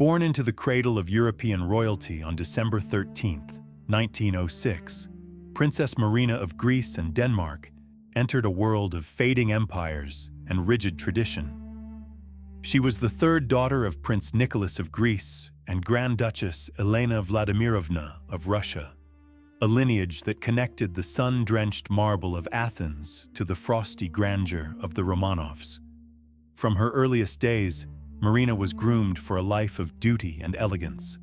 Born into the cradle of European royalty on December 13, 1906, Princess Marina of Greece and Denmark entered a world of fading empires and rigid tradition. She was the third daughter of Prince Nicholas of Greece and Grand Duchess Elena Vladimirovna of Russia, a lineage that connected the sun-drenched marble of Athens to the frosty grandeur of the Romanovs. From her earliest days, Marina was groomed for a life of duty and elegance,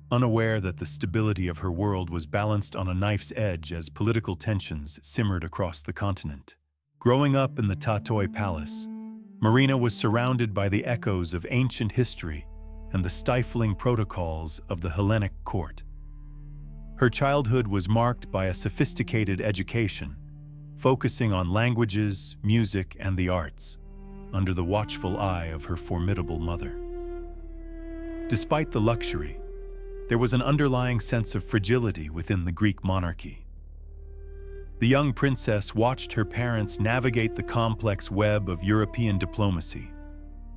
unaware that the stability of her world was balanced on a knife's edge as political tensions simmered across the continent. Growing up in the Tatoi Palace, Marina was surrounded by the echoes of ancient history and the stifling protocols of the Hellenic court. Her childhood was marked by a sophisticated education, focusing on languages, music, and the arts, under the watchful eye of her formidable mother. Despite the luxury, there was an underlying sense of fragility within the Greek monarchy. The young princess watched her parents navigate the complex web of European diplomacy,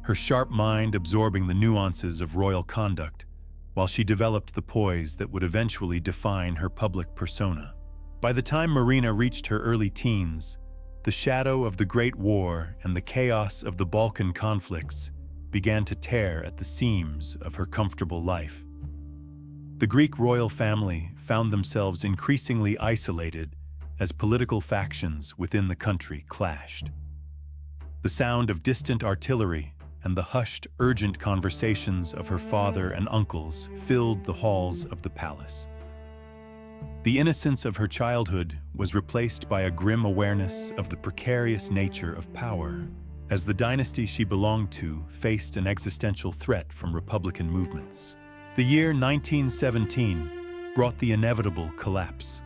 her sharp mind absorbing the nuances of royal conduct, while she developed the poise that would eventually define her public persona. By the time Marina reached her early teens, the shadow of the Great War and the chaos of the Balkan conflicts began to tear at the seams of her comfortable life. The Greek royal family found themselves increasingly isolated as political factions within the country clashed. The sound of distant artillery and the hushed, urgent conversations of her father and uncles filled the halls of the palace. The innocence of her childhood was replaced by a grim awareness of the precarious nature of power, as the dynasty she belonged to faced an existential threat from Republican movements. The year 1917 brought the inevitable collapse.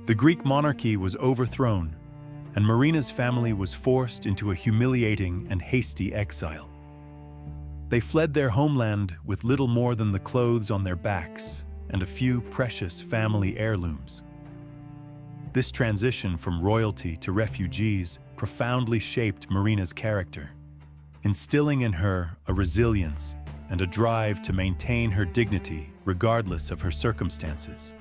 The Greek monarchy was overthrown, and Marina's family was forced into a humiliating and hasty exile. They fled their homeland with little more than the clothes on their backs and a few precious family heirlooms. This transition from royalty to refugees profoundly shaped Marina's character, instilling in her a resilience and a drive to maintain her dignity regardless of her circumstances.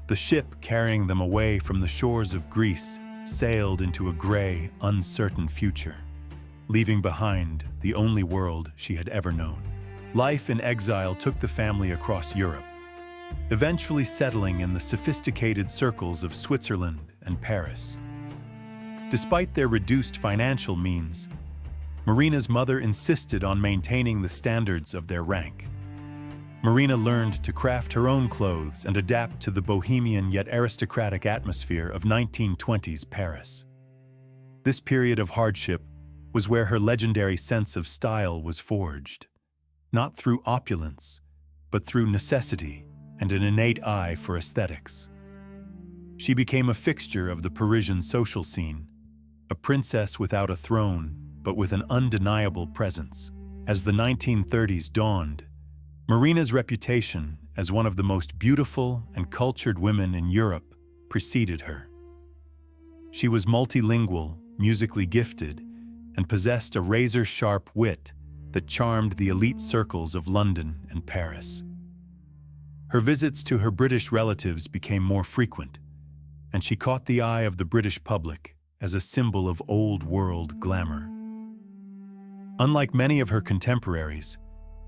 The ship carrying them away from the shores of Greece sailed into a gray, uncertain future, leaving behind the only world she had ever known. Life in exile took the family across Europe, eventually settling in the sophisticated circles of Switzerland and Paris. Despite their reduced financial means, Marina's mother insisted on maintaining the standards of their rank. Marina learned to craft her own clothes and adapt to the bohemian yet aristocratic atmosphere of 1920s Paris. This period of hardship was where her legendary sense of style was forged, not through opulence, but through necessity and an innate eye for aesthetics. She became a fixture of the Parisian social scene, a princess without a throne, but with an undeniable presence. As the 1930s dawned, Marina's reputation as one of the most beautiful and cultured women in Europe preceded her. She was multilingual, musically gifted, and possessed a razor-sharp wit that charmed the elite circles of London and Paris. Her visits to her British relatives became more frequent, and she caught the eye of the British public as a symbol of old-world glamour. Unlike many of her contemporaries,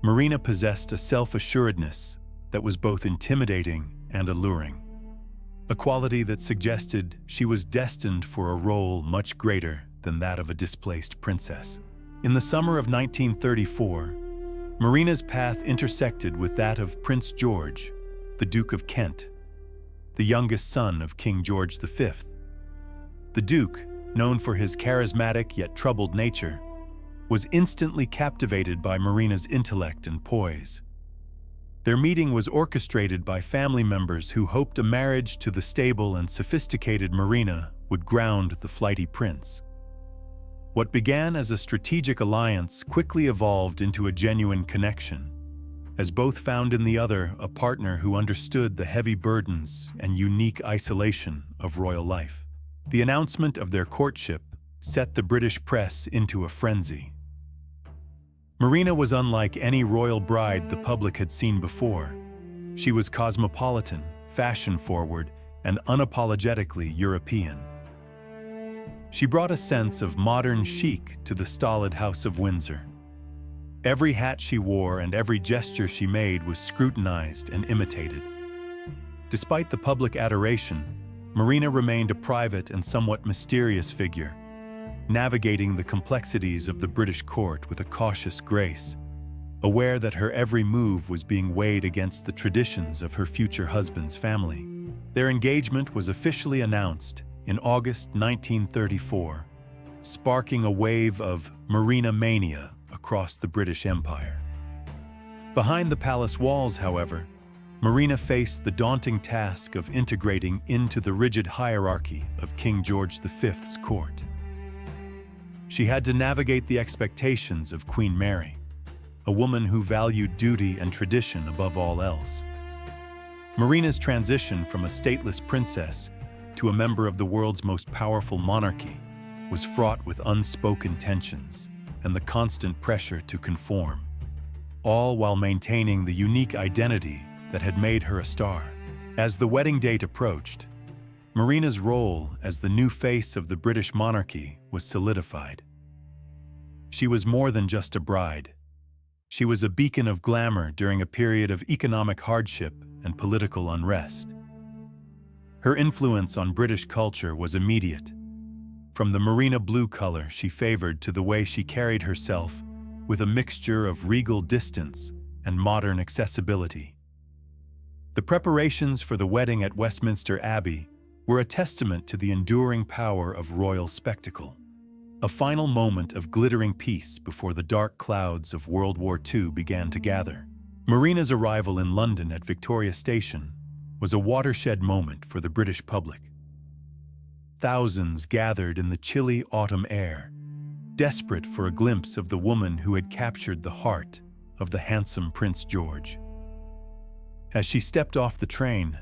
Marina possessed a self-assuredness that was both intimidating and alluring, a quality that suggested she was destined for a role much greater than that of a displaced princess. In the summer of 1934, Marina's path intersected with that of Prince George, the Duke of Kent, the youngest son of King George V. The Duke, known for his charismatic yet troubled nature, was instantly captivated by Marina's intellect and poise. Their meeting was orchestrated by family members who hoped a marriage to the stable and sophisticated Marina would ground the flighty prince. What began as a strategic alliance quickly evolved into a genuine connection, as both found in the other a partner who understood the heavy burdens and unique isolation of royal life. The announcement of their courtship set the British press into a frenzy. Marina was unlike any royal bride the public had seen before. She was cosmopolitan, fashion-forward, and unapologetically European. She brought a sense of modern chic to the stolid House of Windsor. Every hat she wore and every gesture she made was scrutinized and imitated. Despite the public adoration, Marina remained a private and somewhat mysterious figure, navigating the complexities of the British court with a cautious grace, aware that her every move was being weighed against the traditions of her future husband's family. Their engagement was officially announced in August 1934, sparking a wave of Marina mania across the British Empire. Behind the palace walls, however, Marina faced the daunting task of integrating into the rigid hierarchy of King George V's court. She had to navigate the expectations of Queen Mary, a woman who valued duty and tradition above all else. Marina's transition from a stateless princess to a member of the world's most powerful monarchy was fraught with unspoken tensions and the constant pressure to conform, all while maintaining the unique identity that had made her a star. As the wedding date approached, Marina's role as the new face of the British monarchy was solidified. She was more than just a bride. She was a beacon of glamour during a period of economic hardship and political unrest. Her influence on British culture was immediate, from the Marina blue color she favored to the way she carried herself with a mixture of regal distance and modern accessibility. The preparations for the wedding at Westminster Abbey were a testament to the enduring power of royal spectacle, a final moment of glittering peace before the dark clouds of World War II began to gather. Marina's arrival in London at Victoria Station was a watershed moment for the British public. Thousands gathered in the chilly autumn air, desperate for a glimpse of the woman who had captured the heart of the handsome Prince George. As she stepped off the train,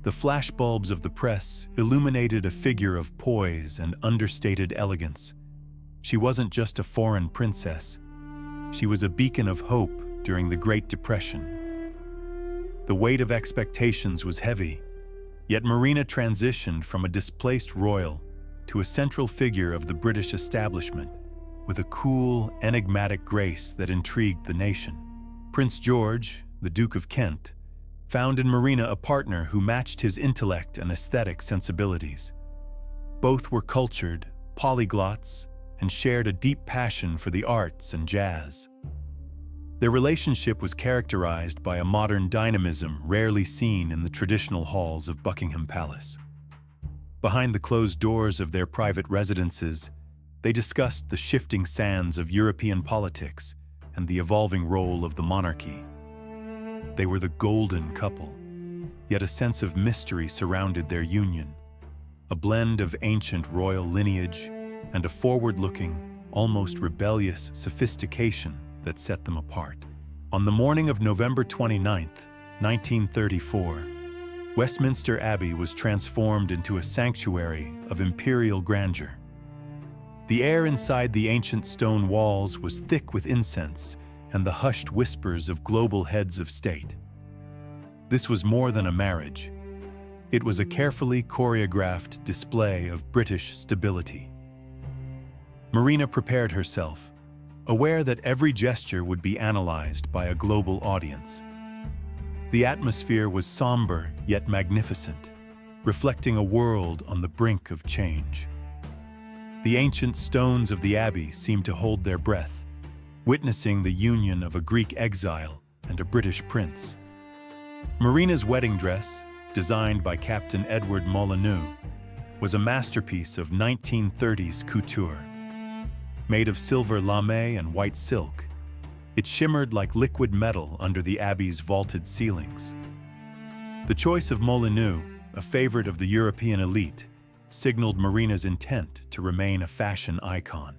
the flashbulbs of the press illuminated a figure of poise and understated elegance. She wasn't just a foreign princess. She was a beacon of hope during the Great Depression. The weight of expectations was heavy, yet Marina transitioned from a displaced royal to a central figure of the British establishment with a cool, enigmatic grace that intrigued the nation. Prince George, the Duke of Kent, found in Marina a partner who matched his intellect and aesthetic sensibilities. Both were cultured, polyglots, and shared a deep passion for the arts and jazz. Their relationship was characterized by a modern dynamism rarely seen in the traditional halls of Buckingham Palace. Behind the closed doors of their private residences, they discussed the shifting sands of European politics and the evolving role of the monarchy. They were the golden couple, yet a sense of mystery surrounded their union, a blend of ancient royal lineage and a forward-looking, almost rebellious sophistication that set them apart. On the morning of November 29, 1934, Westminster Abbey was transformed into a sanctuary of imperial grandeur. The air inside the ancient stone walls was thick with incense and the hushed whispers of global heads of state. This was more than a marriage. It was a carefully choreographed display of British stability. Marina prepared herself, aware that every gesture would be analyzed by a global audience. The atmosphere was somber yet magnificent, reflecting a world on the brink of change. The ancient stones of the abbey seemed to hold their breath, witnessing the union of a Greek exile and a British prince. Marina's wedding dress, designed by Captain Edward Molyneux, was a masterpiece of 1930s couture. Made of silver lame and white silk, it shimmered like liquid metal under the abbey's vaulted ceilings. The choice of Molyneux, a favorite of the European elite, signaled Marina's intent to remain a fashion icon.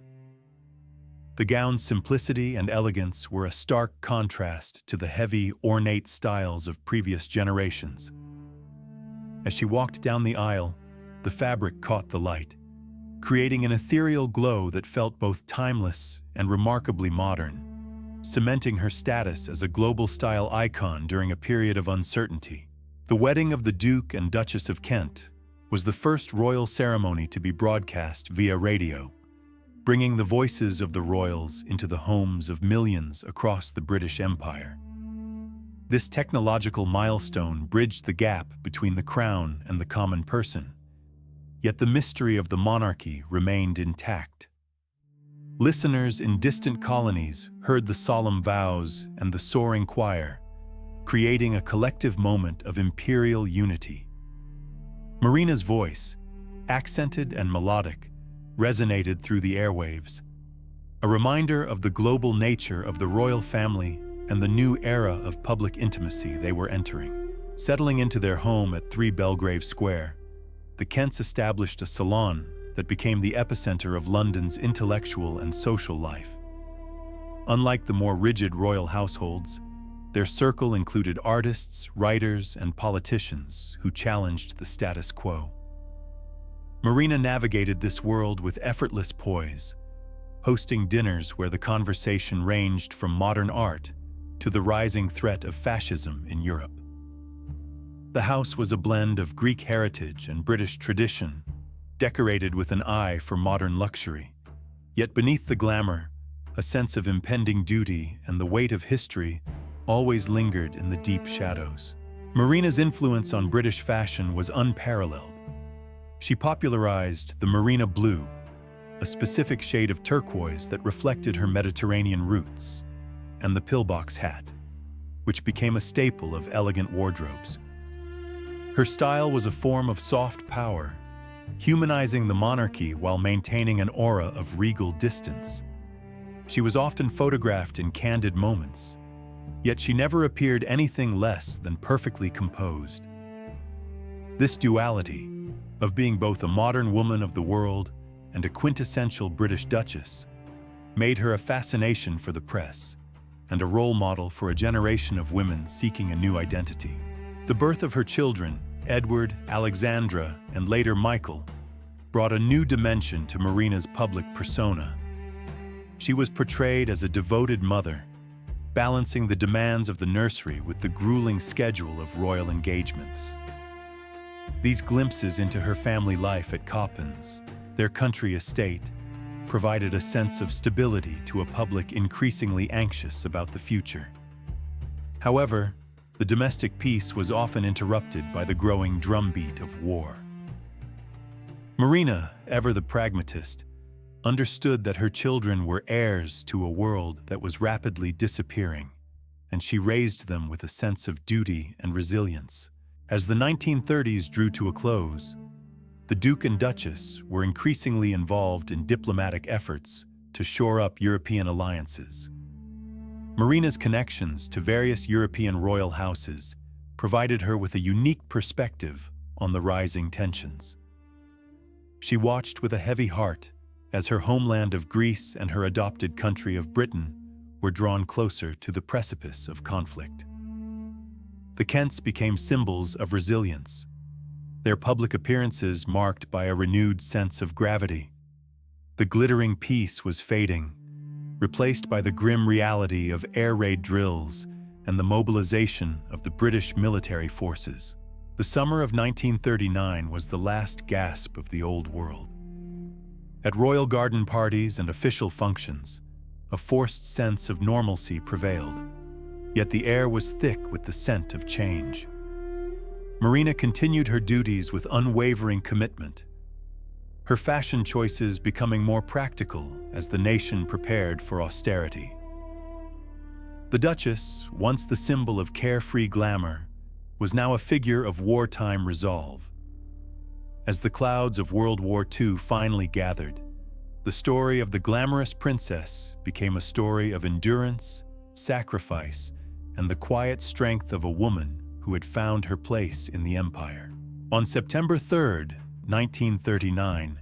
The gown's simplicity and elegance were a stark contrast to the heavy, ornate styles of previous generations. As she walked down the aisle, the fabric caught the light, creating an ethereal glow that felt both timeless and remarkably modern. cementing her status as a global-style icon during a period of uncertainty. The wedding of the Duke and Duchess of Kent was the first royal ceremony to be broadcast via radio, bringing the voices of the royals into the homes of millions across the British Empire. This technological milestone bridged the gap between the crown and the common person, yet the mystery of the monarchy remained intact. Listeners in distant colonies heard the solemn vows and the soaring choir, creating a collective moment of imperial unity. Marina's voice, accented and melodic, resonated through the airwaves, a reminder of the global nature of the royal family and the new era of public intimacy they were entering. Settling into their home at 3 Belgrave Square, the Kents established a salon that became the epicenter of London's intellectual and social life. Unlike the more rigid royal households, their circle included artists, writers, and politicians who challenged the status quo. Marina navigated this world with effortless poise, hosting dinners where the conversation ranged from modern art to the rising threat of fascism in Europe. The house was a blend of Greek heritage and British tradition, decorated with an eye for modern luxury. Yet beneath the glamour, a sense of impending duty and the weight of history always lingered in the deep shadows. Marina's influence on British fashion was unparalleled. She popularized the Marina blue, a specific shade of turquoise that reflected her Mediterranean roots, and the pillbox hat, which became a staple of elegant wardrobes. Her style was a form of soft power, humanizing the monarchy while maintaining an aura of regal distance. She was often photographed in candid moments, yet she never appeared anything less than perfectly composed. This duality, of being both a modern woman of the world and a quintessential British duchess, made her a fascination for the press and a role model for a generation of women seeking a new identity. The birth of her children, Edward, Alexandra, and later Michael, brought a new dimension to Marina's public persona. She was portrayed as a devoted mother, balancing the demands of the nursery with the grueling schedule of royal engagements. These glimpses into her family life at Coppens, their country estate, provided a sense of stability to a public increasingly anxious about the future. However, the domestic peace was often interrupted by the growing drumbeat of war. Marina, ever the pragmatist, understood that her children were heirs to a world that was rapidly disappearing, and she raised them with a sense of duty and resilience. As the 1930s drew to a close, the Duke and Duchess were increasingly involved in diplomatic efforts to shore up European alliances. Marina's connections to various European royal houses provided her with a unique perspective on the rising tensions. She watched with a heavy heart as her homeland of Greece and her adopted country of Britain were drawn closer to the precipice of conflict. The Kents became symbols of resilience, their public appearances marked by a renewed sense of gravity. The glittering peace was fading, replaced by the grim reality of air raid drills and the mobilization of the British military forces. The summer of 1939 was the last gasp of the old world. At royal garden parties and official functions, a forced sense of normalcy prevailed, yet the air was thick with the scent of change. Marina continued her duties with unwavering commitment, her fashion choices becoming more practical as the nation prepared for austerity. The Duchess, once the symbol of carefree glamour, was now a figure of wartime resolve. As the clouds of World War II finally gathered, the story of the glamorous princess became a story of endurance, sacrifice, and the quiet strength of a woman who had found her place in the empire. On September 3, 1939,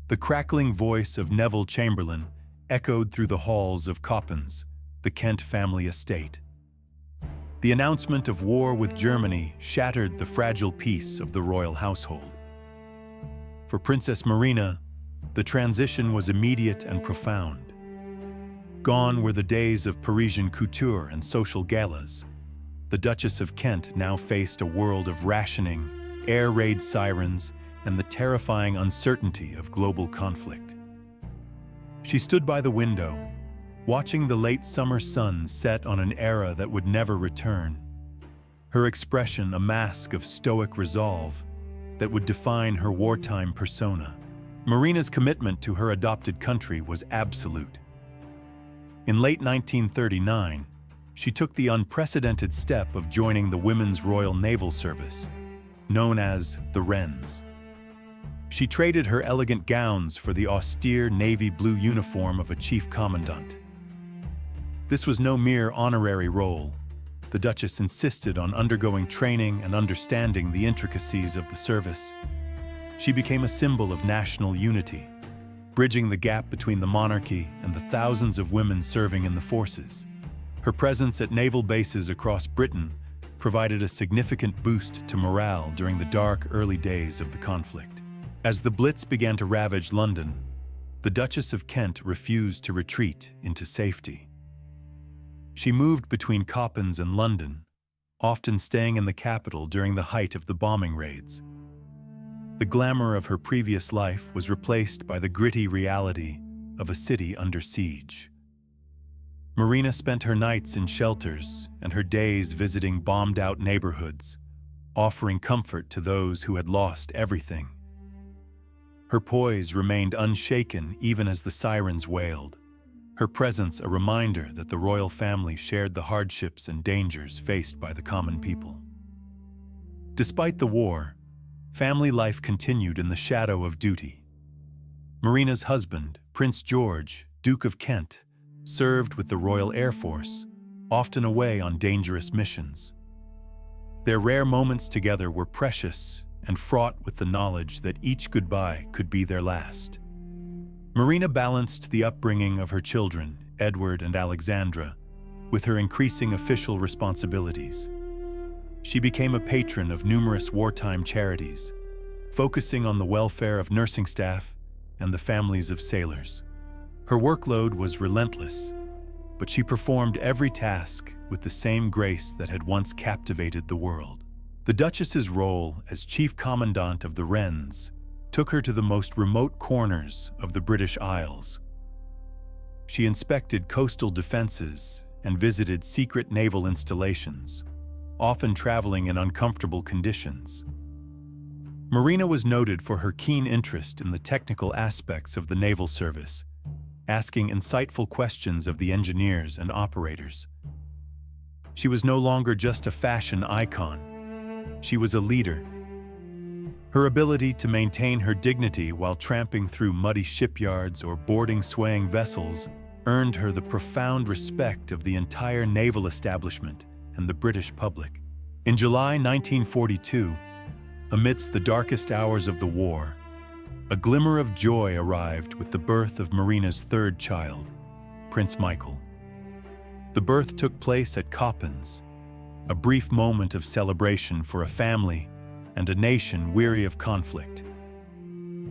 the crackling voice of Neville Chamberlain echoed through the halls of Coppens, the Kent family estate. The announcement of war with Germany shattered the fragile peace of the royal household. For Princess Marina, the transition was immediate and profound. Gone were the days of Parisian couture and social galas. The Duchess of Kent now faced a world of rationing, air raid sirens, and the terrifying uncertainty of global conflict. She stood by the window, watching the late summer sun set on an era that would never return. Her expression a mask of stoic resolve that would define her wartime persona. Marina's commitment to her adopted country was absolute. In late 1939, she took the unprecedented step of joining the Women's Royal Naval Service, known as the Wrens. She traded her elegant gowns for the austere navy blue uniform of a chief commandant. This was no mere honorary role. The Duchess insisted on undergoing training and understanding the intricacies of the service. She became a symbol of national unity, bridging the gap between the monarchy and the thousands of women serving in the forces. Her presence at naval bases across Britain provided a significant boost to morale during the dark early days of the conflict. As the Blitz began to ravage London, the Duchess of Kent refused to retreat into safety. She moved between Coppens and London, often staying in the capital during the height of the bombing raids. The glamour of her previous life was replaced by the gritty reality of a city under siege. Marina spent her nights in shelters and her days visiting bombed-out neighborhoods, offering comfort to those who had lost everything. Her poise remained unshaken even as the sirens wailed, her presence a reminder that the royal family shared the hardships and dangers faced by the common people. Despite the war, family life continued in the shadow of duty. Marina's husband, Prince George, Duke of Kent, served with the Royal Air Force, often away on dangerous missions. Their rare moments together were precious and fraught with the knowledge that each goodbye could be their last. Marina balanced the upbringing of her children, Edward and Alexandra, with her increasing official responsibilities. She became a patron of numerous wartime charities, focusing on the welfare of nursing staff and the families of sailors. Her workload was relentless, but she performed every task with the same grace that had once captivated the world. The Duchess's role as Chief Commandant of the Wrens took her to the most remote corners of the British Isles. She inspected coastal defenses and visited secret naval installations, often traveling in uncomfortable conditions. Marina was noted for her keen interest in the technical aspects of the naval service, asking insightful questions of the engineers and operators. She was no longer just a fashion icon. She was a leader. Her ability to maintain her dignity while tramping through muddy shipyards or boarding swaying vessels earned her the profound respect of the entire naval establishment and the British public. In July 1942, amidst the darkest hours of the war, a glimmer of joy arrived with the birth of Marina's third child, Prince Michael. The birth took place at Coppens, a brief moment of celebration for a family and a nation weary of conflict.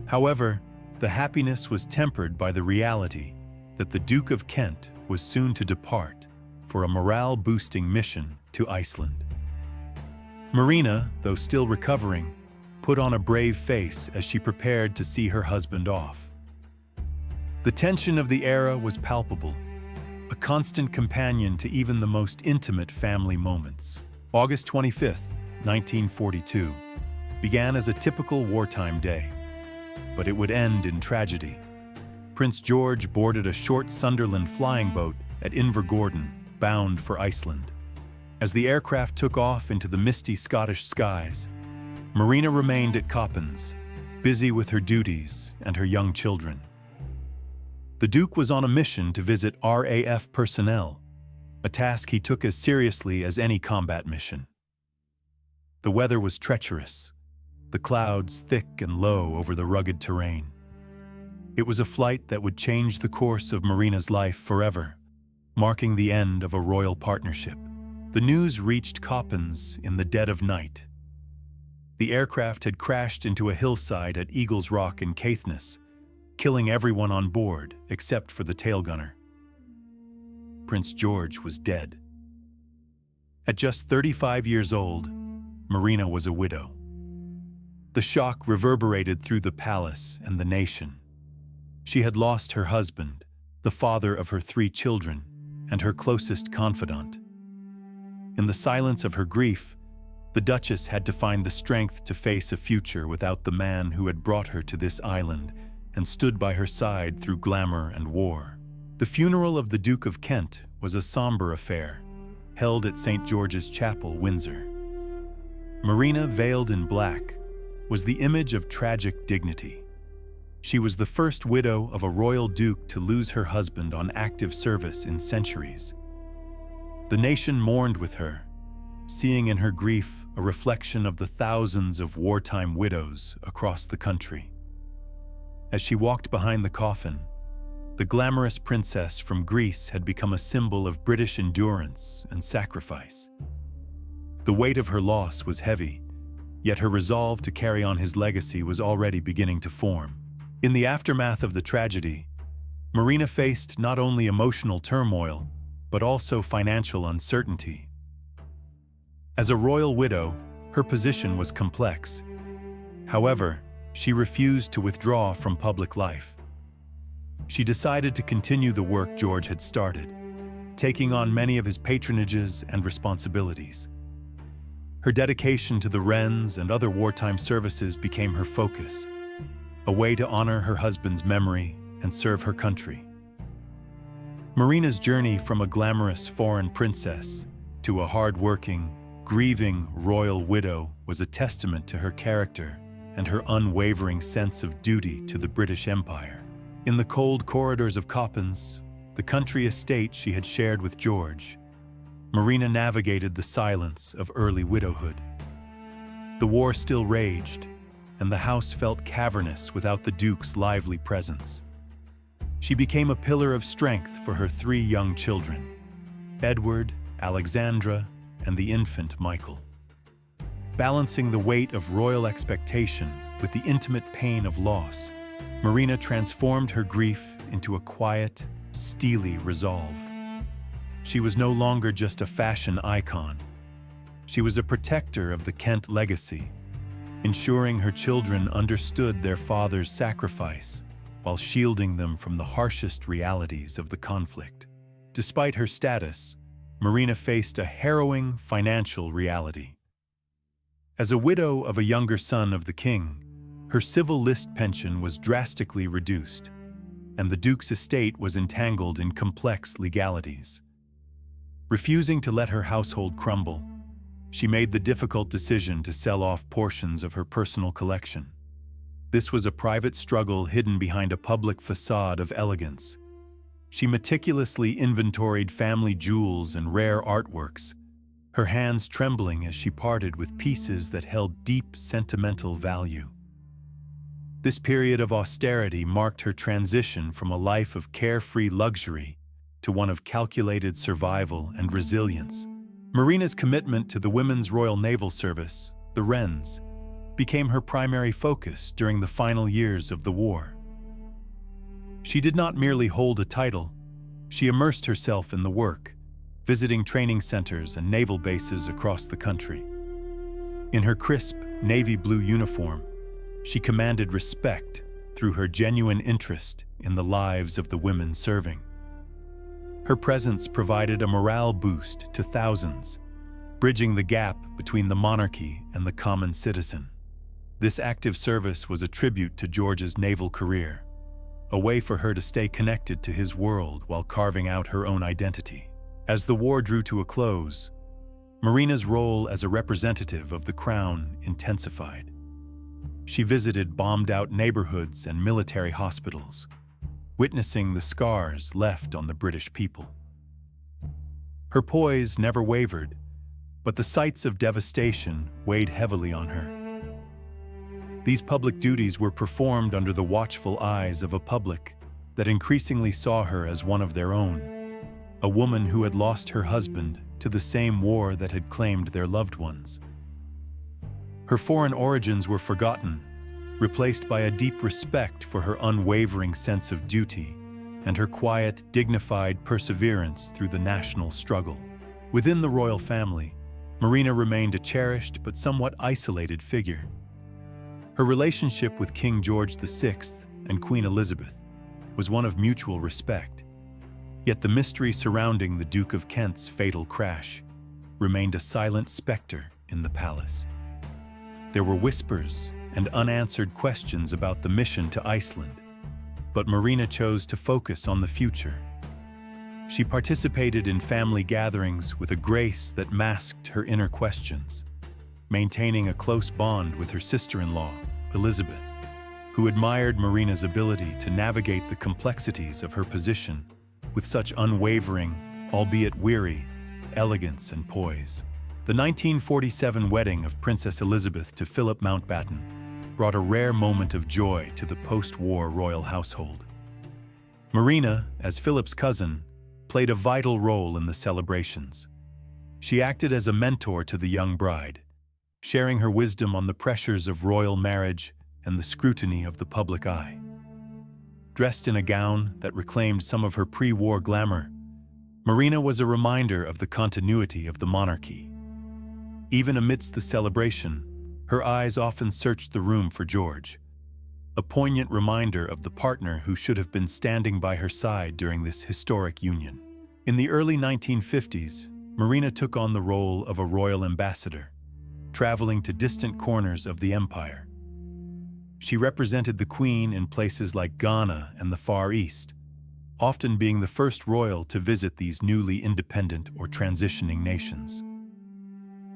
However, the happiness was tempered by the reality that the Duke of Kent was soon to depart for a morale-boosting mission to Iceland. Marina, though still recovering, put on a brave face as she prepared to see her husband off. The tension of the era was palpable, a constant companion to even the most intimate family moments. August 25, 1942, began as a typical wartime day, but it would end in tragedy. Prince George boarded a short Sunderland flying boat at Invergordon, bound for Iceland. As the aircraft took off into the misty Scottish skies, Marina remained at Coppens, busy with her duties and her young children. The Duke was on a mission to visit RAF personnel, a task he took as seriously as any combat mission. The weather was treacherous, the clouds thick and low over the rugged terrain. It was a flight that would change the course of Marina's life forever, marking the end of a royal partnership. The news reached Coppens in the dead of night. The aircraft had crashed into a hillside at Eagles Rock in Caithness, killing everyone on board except for the tail gunner. Prince George was dead. At just 35 years old, Marina was a widow. The shock reverberated through the palace and the nation. She had lost her husband, the father of her 3 children, and her closest confidant. In the silence of her grief, the Duchess had to find the strength to face a future without the man who had brought her to this island and stood by her side through glamour and war. The funeral of the Duke of Kent was a somber affair, held at St. George's Chapel, Windsor. Marina, veiled in black, was the image of tragic dignity. She was the first widow of a royal duke to lose her husband on active service in centuries. The nation mourned with her, seeing in her grief a reflection of the thousands of wartime widows across the country. As she walked behind the coffin, the glamorous princess from Greece had become a symbol of British endurance and sacrifice. The weight of her loss was heavy, yet her resolve to carry on his legacy was already beginning to form. In the aftermath of the tragedy, Marina faced not only emotional turmoil, but also financial uncertainty. As a royal widow, her position was complex. However, she refused to withdraw from public life. She decided to continue the work George had started, taking on many of his patronages and responsibilities. Her dedication to the Wrens and other wartime services became her focus, a way to honor her husband's memory and serve her country. Marina's journey from a glamorous foreign princess to a hard-working, grieving royal widow was a testament to her character and her unwavering sense of duty to the British Empire. In the cold corridors of Coppens, the country estate she had shared with George, Marina navigated the silence of early widowhood. The war still raged, and the house felt cavernous without the Duke's lively presence. She became a pillar of strength for her 3 young children, Edward, Alexandra, and the infant Michael. Balancing the weight of royal expectation with the intimate pain of loss, Marina transformed her grief into a quiet, steely resolve. She was no longer just a fashion icon. She was a protector of the Kent legacy, ensuring her children understood their father's sacrifice while shielding them from the harshest realities of the conflict. Despite her status, Marina faced a harrowing financial reality. As a widow of a younger son of the king, her civil list pension was drastically reduced, and the Duke's estate was entangled in complex legalities. Refusing to let her household crumble, she made the difficult decision to sell off portions of her personal collection. This was a private struggle hidden behind a public facade of elegance. She meticulously inventoried family jewels and rare artworks, her hands trembling as she parted with pieces that held deep sentimental value. This period of austerity marked her transition from a life of carefree luxury to one of calculated survival and resilience. Marina's commitment to the Women's Royal Naval Service, the Wrens, became her primary focus during the final years of the war. She did not merely hold a title, she immersed herself in the work, visiting training centers and naval bases across the country. In her crisp, navy blue uniform, she commanded respect through her genuine interest in the lives of the women serving. Her presence provided a morale boost to thousands, bridging the gap between the monarchy and the common citizen. This active service was a tribute to George's naval career, a way for her to stay connected to his world while carving out her own identity. As the war drew to a close, Marina's role as a representative of the Crown intensified. She visited bombed-out neighborhoods and military hospitals, witnessing the scars left on the British people. Her poise never wavered, but the sights of devastation weighed heavily on her. These public duties were performed under the watchful eyes of a public that increasingly saw her as one of their own, a woman who had lost her husband to the same war that had claimed their loved ones. Her foreign origins were forgotten, replaced by a deep respect for her unwavering sense of duty and her quiet, dignified perseverance through the national struggle. Within the royal family, Marina remained a cherished but somewhat isolated figure. Her relationship with King George VI and Queen Elizabeth was one of mutual respect, yet the mystery surrounding the Duke of Kent's fatal crash remained a silent specter in the palace. There were whispers and unanswered questions about the mission to Iceland, but Marina chose to focus on the future. She participated in family gatherings with a grace that masked her inner questions, maintaining a close bond with her sister-in-law, Elizabeth, who admired Marina's ability to navigate the complexities of her position with such unwavering, albeit weary, elegance and poise. The 1947 wedding of Princess Elizabeth to Philip Mountbatten brought a rare moment of joy to the post-war royal household. Marina, as Philip's cousin, played a vital role in the celebrations. She acted as a mentor to the young bride, sharing her wisdom on the pressures of royal marriage and the scrutiny of the public eye. Dressed in a gown that reclaimed some of her pre-war glamour, Marina was a reminder of the continuity of the monarchy. Even amidst the celebration, her eyes often searched the room for George, a poignant reminder of the partner who should have been standing by her side during this historic union. In the early 1950s, Marina took on the role of a royal ambassador, traveling to distant corners of the empire. She represented the Queen in places like Ghana and the Far East, often being the first royal to visit these newly independent or transitioning nations.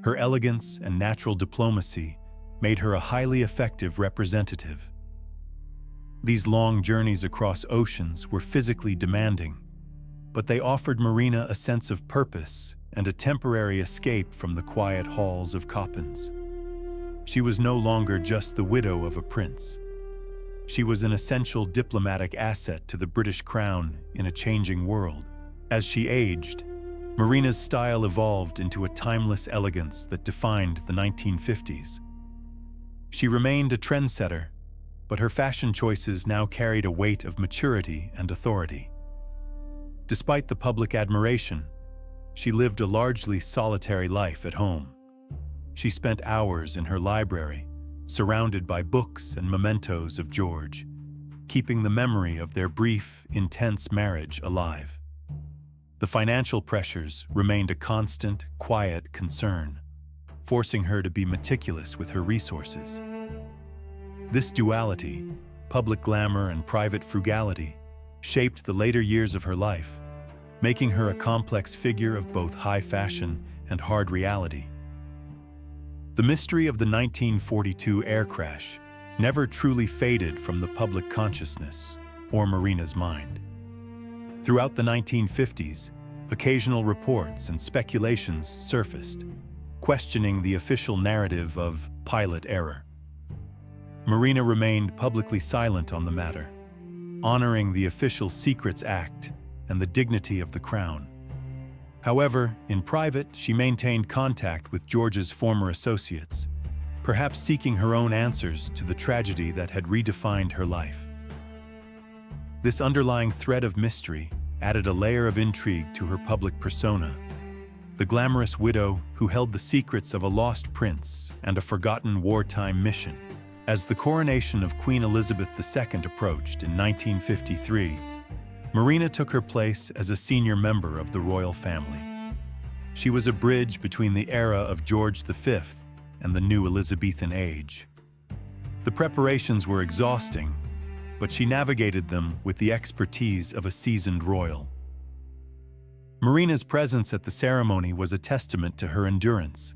Her elegance and natural diplomacy made her a highly effective representative. These long journeys across oceans were physically demanding, but they offered Marina a sense of purpose and a temporary escape from the quiet halls of Coppens. She was no longer just the widow of a prince. She was an essential diplomatic asset to the British crown in a changing world. As she aged, Marina's style evolved into a timeless elegance that defined the 1950s. She remained a trendsetter, but her fashion choices now carried a weight of maturity and authority. Despite the public admiration, she lived a largely solitary life at home. She spent hours in her library, surrounded by books and mementos of George, keeping the memory of their brief, intense marriage alive. The financial pressures remained a constant, quiet concern, forcing her to be meticulous with her resources. This duality, public glamour and private frugality, shaped the later years of her life, making her a complex figure of both high fashion and hard reality. The mystery of the 1942 air crash never truly faded from the public consciousness or Marina's mind. Throughout the 1950s, occasional reports and speculations surfaced, questioning the official narrative of pilot error. Marina remained publicly silent on the matter, honoring the Official Secrets Act and the dignity of the crown. However, in private, she maintained contact with George's former associates, perhaps seeking her own answers to the tragedy that had redefined her life. This underlying thread of mystery added a layer of intrigue to her public persona, the glamorous widow who held the secrets of a lost prince and a forgotten wartime mission. As the coronation of Queen Elizabeth II approached in 1953, Marina took her place as a senior member of the royal family. She was a bridge between the era of George V and the new Elizabethan age. The preparations were exhausting, but she navigated them with the expertise of a seasoned royal. Marina's presence at the ceremony was a testament to her endurance.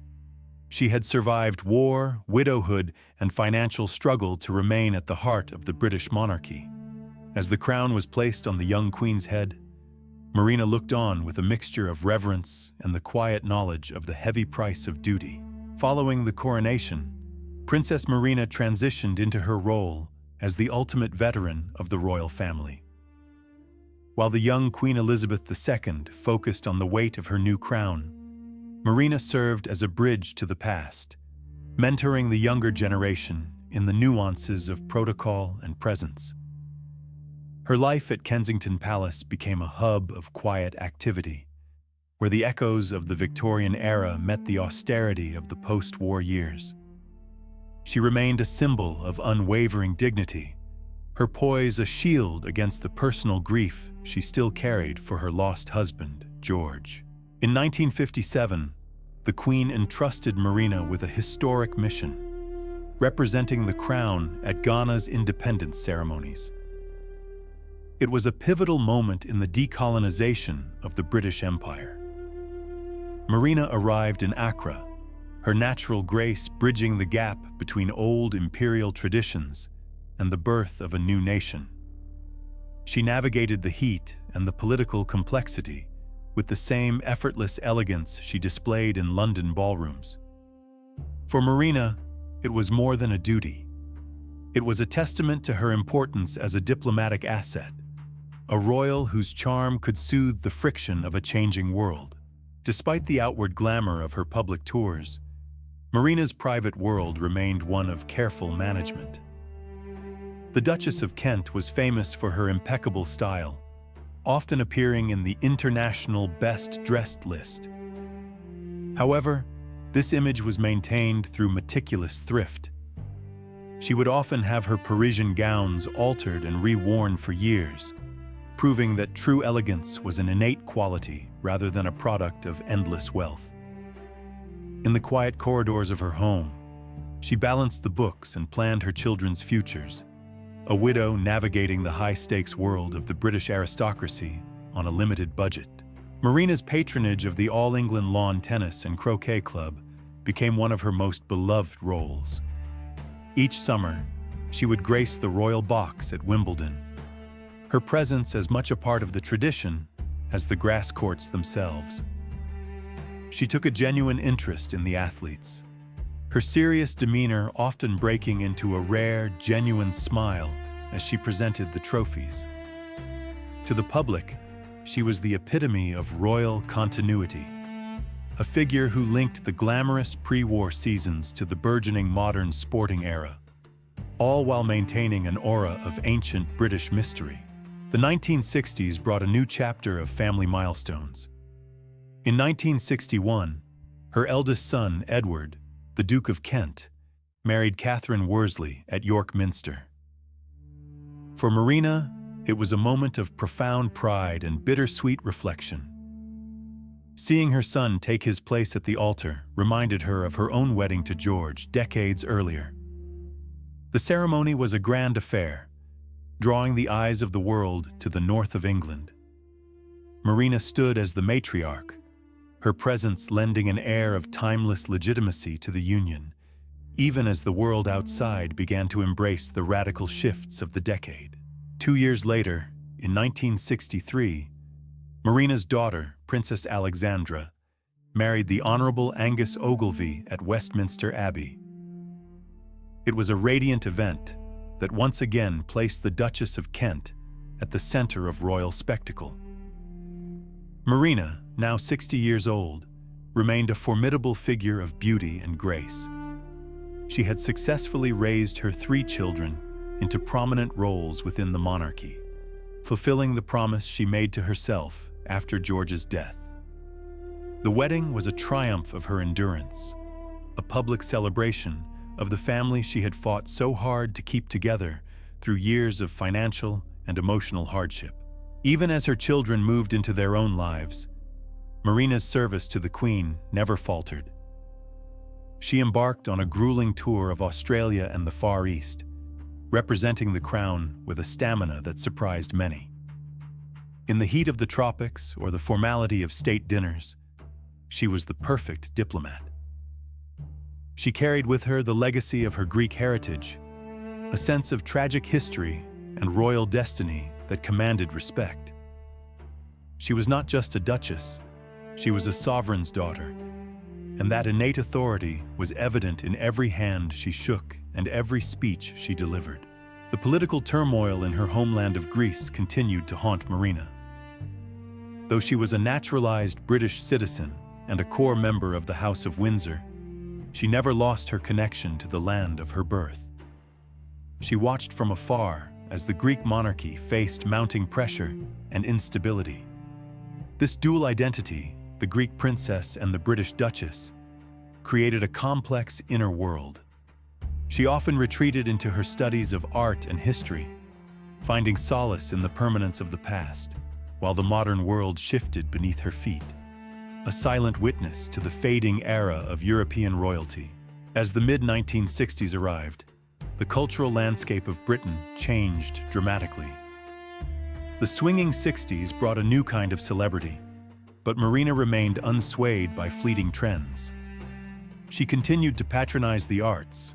She had survived war, widowhood, and financial struggle to remain at the heart of the British monarchy. As the crown was placed on the young queen's head, Marina looked on with a mixture of reverence and the quiet knowledge of the heavy price of duty. Following the coronation, Princess Marina transitioned into her role as the ultimate veteran of the royal family. While the young Queen Elizabeth II focused on the weight of her new crown, Marina served as a bridge to the past, mentoring the younger generation in the nuances of protocol and presence. Her life at Kensington Palace became a hub of quiet activity, where the echoes of the Victorian era met the austerity of the post-war years. She remained a symbol of unwavering dignity, her poise a shield against the personal grief she still carried for her lost husband, George. In 1957, the Queen entrusted Marina with a historic mission, representing the crown at Ghana's independence ceremonies. It was a pivotal moment in the decolonization of the British Empire. Marina arrived in Accra, her natural grace bridging the gap between old imperial traditions and the birth of a new nation. She navigated the heat and the political complexity with the same effortless elegance she displayed in London ballrooms. For Marina, it was more than a duty. It was a testament to her importance as a diplomatic asset, a royal whose charm could soothe the friction of a changing world. Despite the outward glamour of her public tours, Marina's private world remained one of careful management. The Duchess of Kent was famous for her impeccable style, often appearing in the international best-dressed list. However, this image was maintained through meticulous thrift. She would often have her Parisian gowns altered and reworn for years, proving that true elegance was an innate quality rather than a product of endless wealth. In the quiet corridors of her home, she balanced the books and planned her children's futures, a widow navigating the high-stakes world of the British aristocracy on a limited budget. Marina's patronage of the All England Lawn Tennis and Croquet Club became one of her most beloved roles. Each summer, she would grace the royal box at Wimbledon, her presence as much a part of the tradition as the grass courts themselves. She took a genuine interest in the athletes, her serious demeanor often breaking into a rare, genuine smile as she presented the trophies. To the public, she was the epitome of royal continuity, a figure who linked the glamorous pre-war seasons to the burgeoning modern sporting era, all while maintaining an aura of ancient British mystery. The 1960s brought a new chapter of family milestones. In 1961, her eldest son, Edward, the Duke of Kent, married Catherine Worsley at York Minster. For Marina, it was a moment of profound pride and bittersweet reflection. Seeing her son take his place at the altar reminded her of her own wedding to George decades earlier. The ceremony was a grand affair, drawing the eyes of the world to the north of England. Marina stood as the matriarch, her presence lending an air of timeless legitimacy to the union, even as the world outside began to embrace the radical shifts of the decade. 2 years later, in 1963, Marina's daughter, Princess Alexandra, married the Honorable Angus Ogilvy at Westminster Abbey. It was a radiant event that once again placed the Duchess of Kent at the center of royal spectacle. Marina, now 60 years old, remained a formidable figure of beauty and grace. She had successfully raised her 3 children into prominent roles within the monarchy, fulfilling the promise she made to herself after George's death. The wedding was a triumph of her endurance, a public celebration of the family she had fought so hard to keep together through years of financial and emotional hardship. Even as her children moved into their own lives, Marina's service to the Queen never faltered. She embarked on a grueling tour of Australia and the Far East, representing the crown with a stamina that surprised many. In the heat of the tropics or the formality of state dinners, she was the perfect diplomat. She carried with her the legacy of her Greek heritage, a sense of tragic history and royal destiny that commanded respect. She was not just a duchess, she was a sovereign's daughter, and that innate authority was evident in every hand she shook and every speech she delivered. The political turmoil in her homeland of Greece continued to haunt Marina. Though she was a naturalized British citizen and a core member of the House of Windsor, she never lost her connection to the land of her birth. She watched from afar as the Greek monarchy faced mounting pressure and instability. This dual identity, the Greek princess and the British duchess, created a complex inner world. She often retreated into her studies of art and history, finding solace in the permanence of the past, while the modern world shifted beneath her feet, a silent witness to the fading era of European royalty. As the mid-1960s arrived, the cultural landscape of Britain changed dramatically. The swinging 60s brought a new kind of celebrity, but Marina remained unswayed by fleeting trends. She continued to patronize the arts,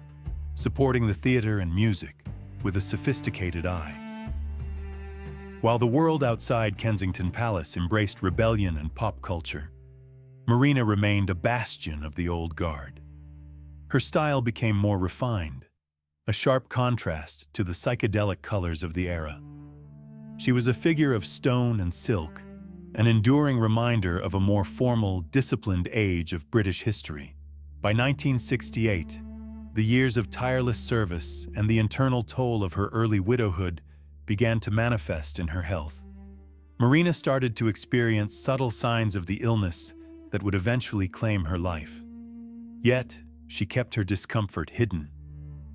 supporting the theater and music with a sophisticated eye. While the world outside Kensington Palace embraced rebellion and pop culture, Marina remained a bastion of the old guard. Her style became more refined, a sharp contrast to the psychedelic colors of the era. She was a figure of stone and silk, an enduring reminder of a more formal, disciplined age of British history. By 1968, the years of tireless service and the internal toll of her early widowhood began to manifest in her health. Marina started to experience subtle signs of the illness that would eventually claim her life. Yet, she kept her discomfort hidden,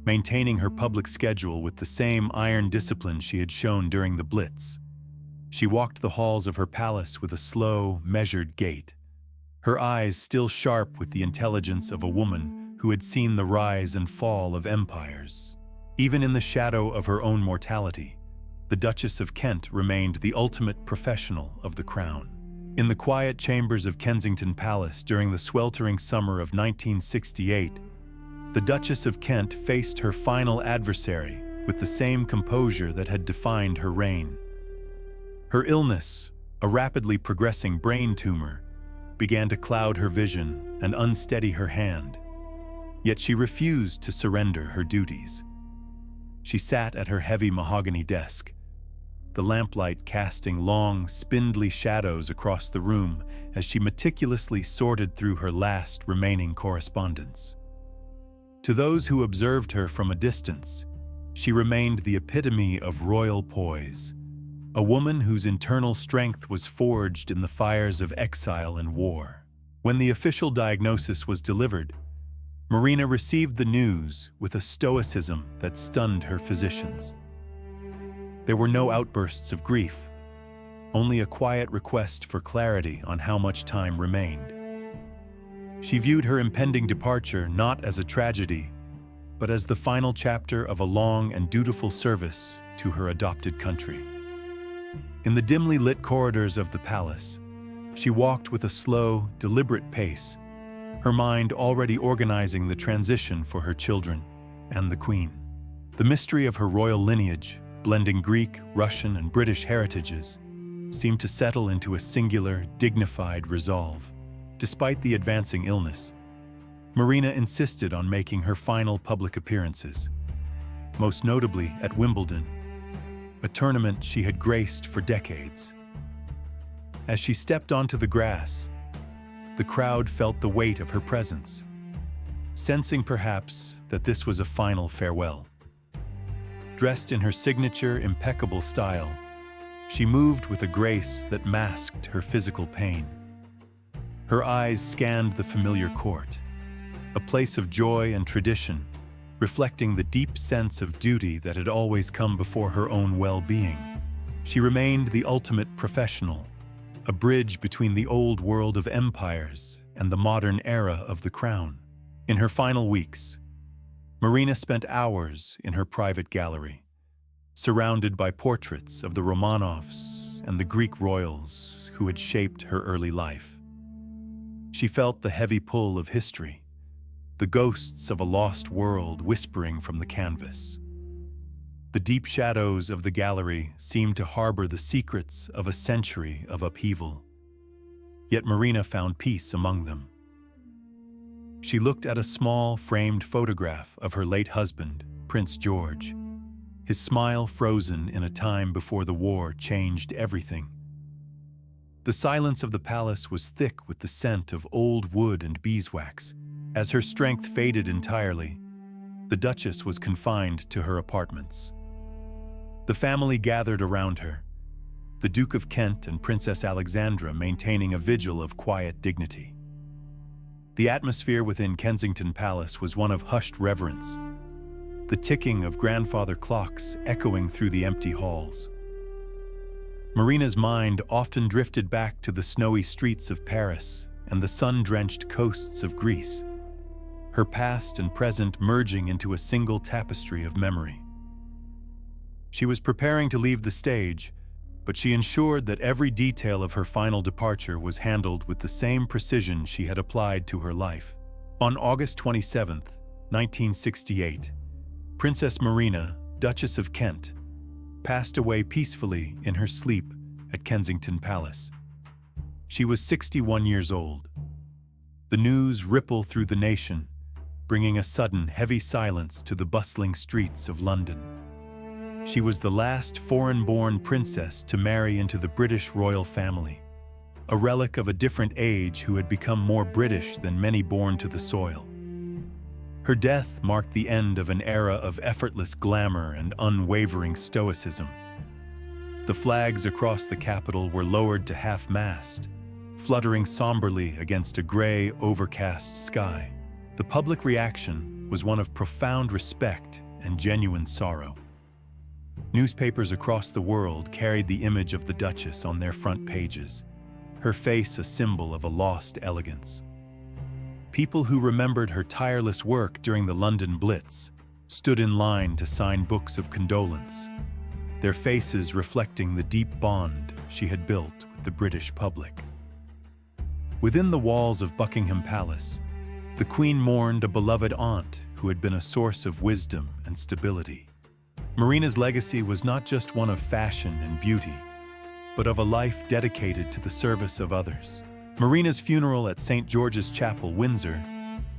maintaining her public schedule with the same iron discipline she had shown during the Blitz. She walked the halls of her palace with a slow, measured gait, her eyes still sharp with the intelligence of a woman who had seen the rise and fall of empires. Even in the shadow of her own mortality, the Duchess of Kent remained the ultimate professional of the crown. In the quiet chambers of Kensington Palace during the sweltering summer of 1968, the Duchess of Kent faced her final adversary with the same composure that had defined her reign. Her illness, a rapidly progressing brain tumor, began to cloud her vision and unsteady her hand. Yet she refused to surrender her duties. She sat at her heavy mahogany desk, the lamplight casting long, spindly shadows across the room as she meticulously sorted through her last remaining correspondence. To those who observed her from a distance, she remained the epitome of royal poise, a woman whose internal strength was forged in the fires of exile and war. When the official diagnosis was delivered, Marina received the news with a stoicism that stunned her physicians. There were no outbursts of grief, only a quiet request for clarity on how much time remained. She viewed her impending departure not as a tragedy, but as the final chapter of a long and dutiful service to her adopted country. In the dimly lit corridors of the palace, she walked with a slow, deliberate pace, her mind already organizing the transition for her children and the Queen. The mystery of her royal lineage, blending Greek, Russian, and British heritages, seemed to settle into a singular, dignified resolve. Despite the advancing illness, Marina insisted on making her final public appearances, most notably at Wimbledon, a tournament she had graced for decades. As she stepped onto the grass, the crowd felt the weight of her presence, sensing perhaps that this was a final farewell. Dressed in her signature, impeccable style, she moved with a grace that masked her physical pain. Her eyes scanned the familiar court, a place of joy and tradition, reflecting the deep sense of duty that had always come before her own well-being. She remained the ultimate professional, a bridge between the old world of empires and the modern era of the crown. In her final weeks, Marina spent hours in her private gallery, surrounded by portraits of the Romanovs and the Greek royals who had shaped her early life. She felt the heavy pull of history, the ghosts of a lost world whispering from the canvas. The deep shadows of the gallery seemed to harbor the secrets of a century of upheaval. Yet Marina found peace among them. She looked at a small, framed photograph of her late husband, Prince George, his smile frozen in a time before the war changed everything. The silence of the palace was thick with the scent of old wood and beeswax. As her strength faded entirely, the Duchess was confined to her apartments. The family gathered around her, the Duke of Kent and Princess Alexandra maintaining a vigil of quiet dignity. The atmosphere within Kensington Palace was one of hushed reverence, the ticking of grandfather clocks echoing through the empty halls. Marina's mind often drifted back to the snowy streets of Paris and the sun-drenched coasts of Greece, her past and present merging into a single tapestry of memory. She was preparing to leave the stage, but she ensured that every detail of her final departure was handled with the same precision she had applied to her life. On August 27, 1968, Princess Marina, Duchess of Kent, passed away peacefully in her sleep at Kensington Palace. She was 61 years old. The news rippled through the nation, bringing a sudden, heavy silence to the bustling streets of London. She was the last foreign-born princess to marry into the British royal family, a relic of a different age who had become more British than many born to the soil. Her death marked the end of an era of effortless glamour and unwavering stoicism. The flags across the capital were lowered to half-mast, fluttering somberly against a gray, overcast sky. The public reaction was one of profound respect and genuine sorrow. Newspapers across the world carried the image of the Duchess on their front pages, her face a symbol of a lost elegance. People who remembered her tireless work during the London Blitz stood in line to sign books of condolence, their faces reflecting the deep bond she had built with the British public. Within the walls of Buckingham Palace, the Queen mourned a beloved aunt who had been a source of wisdom and stability. Marina's legacy was not just one of fashion and beauty, but of a life dedicated to the service of others. Marina's funeral at St. George's Chapel, Windsor,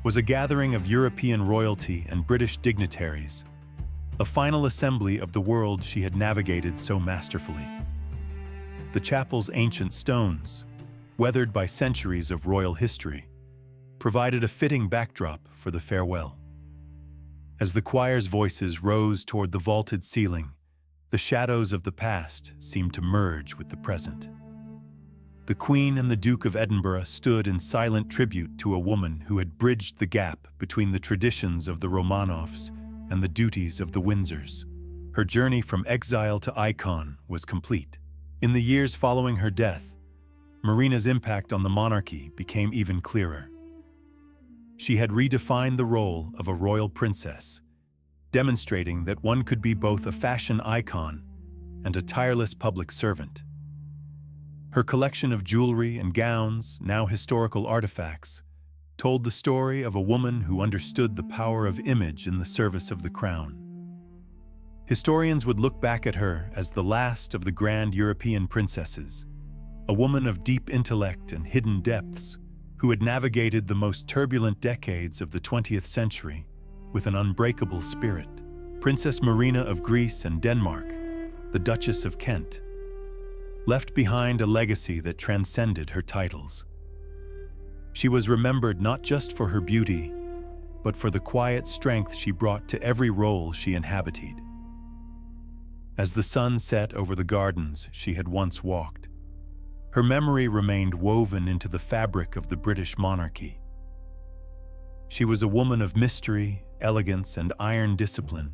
was a gathering of European royalty and British dignitaries, a final assembly of the world she had navigated so masterfully. The chapel's ancient stones, weathered by centuries of royal history, provided a fitting backdrop for the farewell. As the choir's voices rose toward the vaulted ceiling, the shadows of the past seemed to merge with the present. The Queen and the Duke of Edinburgh stood in silent tribute to a woman who had bridged the gap between the traditions of the Romanovs and the duties of the Windsors. Her journey from exile to icon was complete. In the years following her death, Marina's impact on the monarchy became even clearer. She had redefined the role of a royal princess, demonstrating that one could be both a fashion icon and a tireless public servant. Her collection of jewelry and gowns, now historical artifacts, told the story of a woman who understood the power of image in the service of the crown. Historians would look back at her as the last of the grand European princesses, a woman of deep intellect and hidden depths who had navigated the most turbulent decades of the 20th century with an unbreakable spirit. Princess Marina of Greece and Denmark, the Duchess of Kent, left behind a legacy that transcended her titles. She was remembered not just for her beauty, but for the quiet strength she brought to every role she inhabited. As the sun set over the gardens she had once walked, her memory remained woven into the fabric of the British monarchy. She was a woman of mystery, elegance, and iron discipline,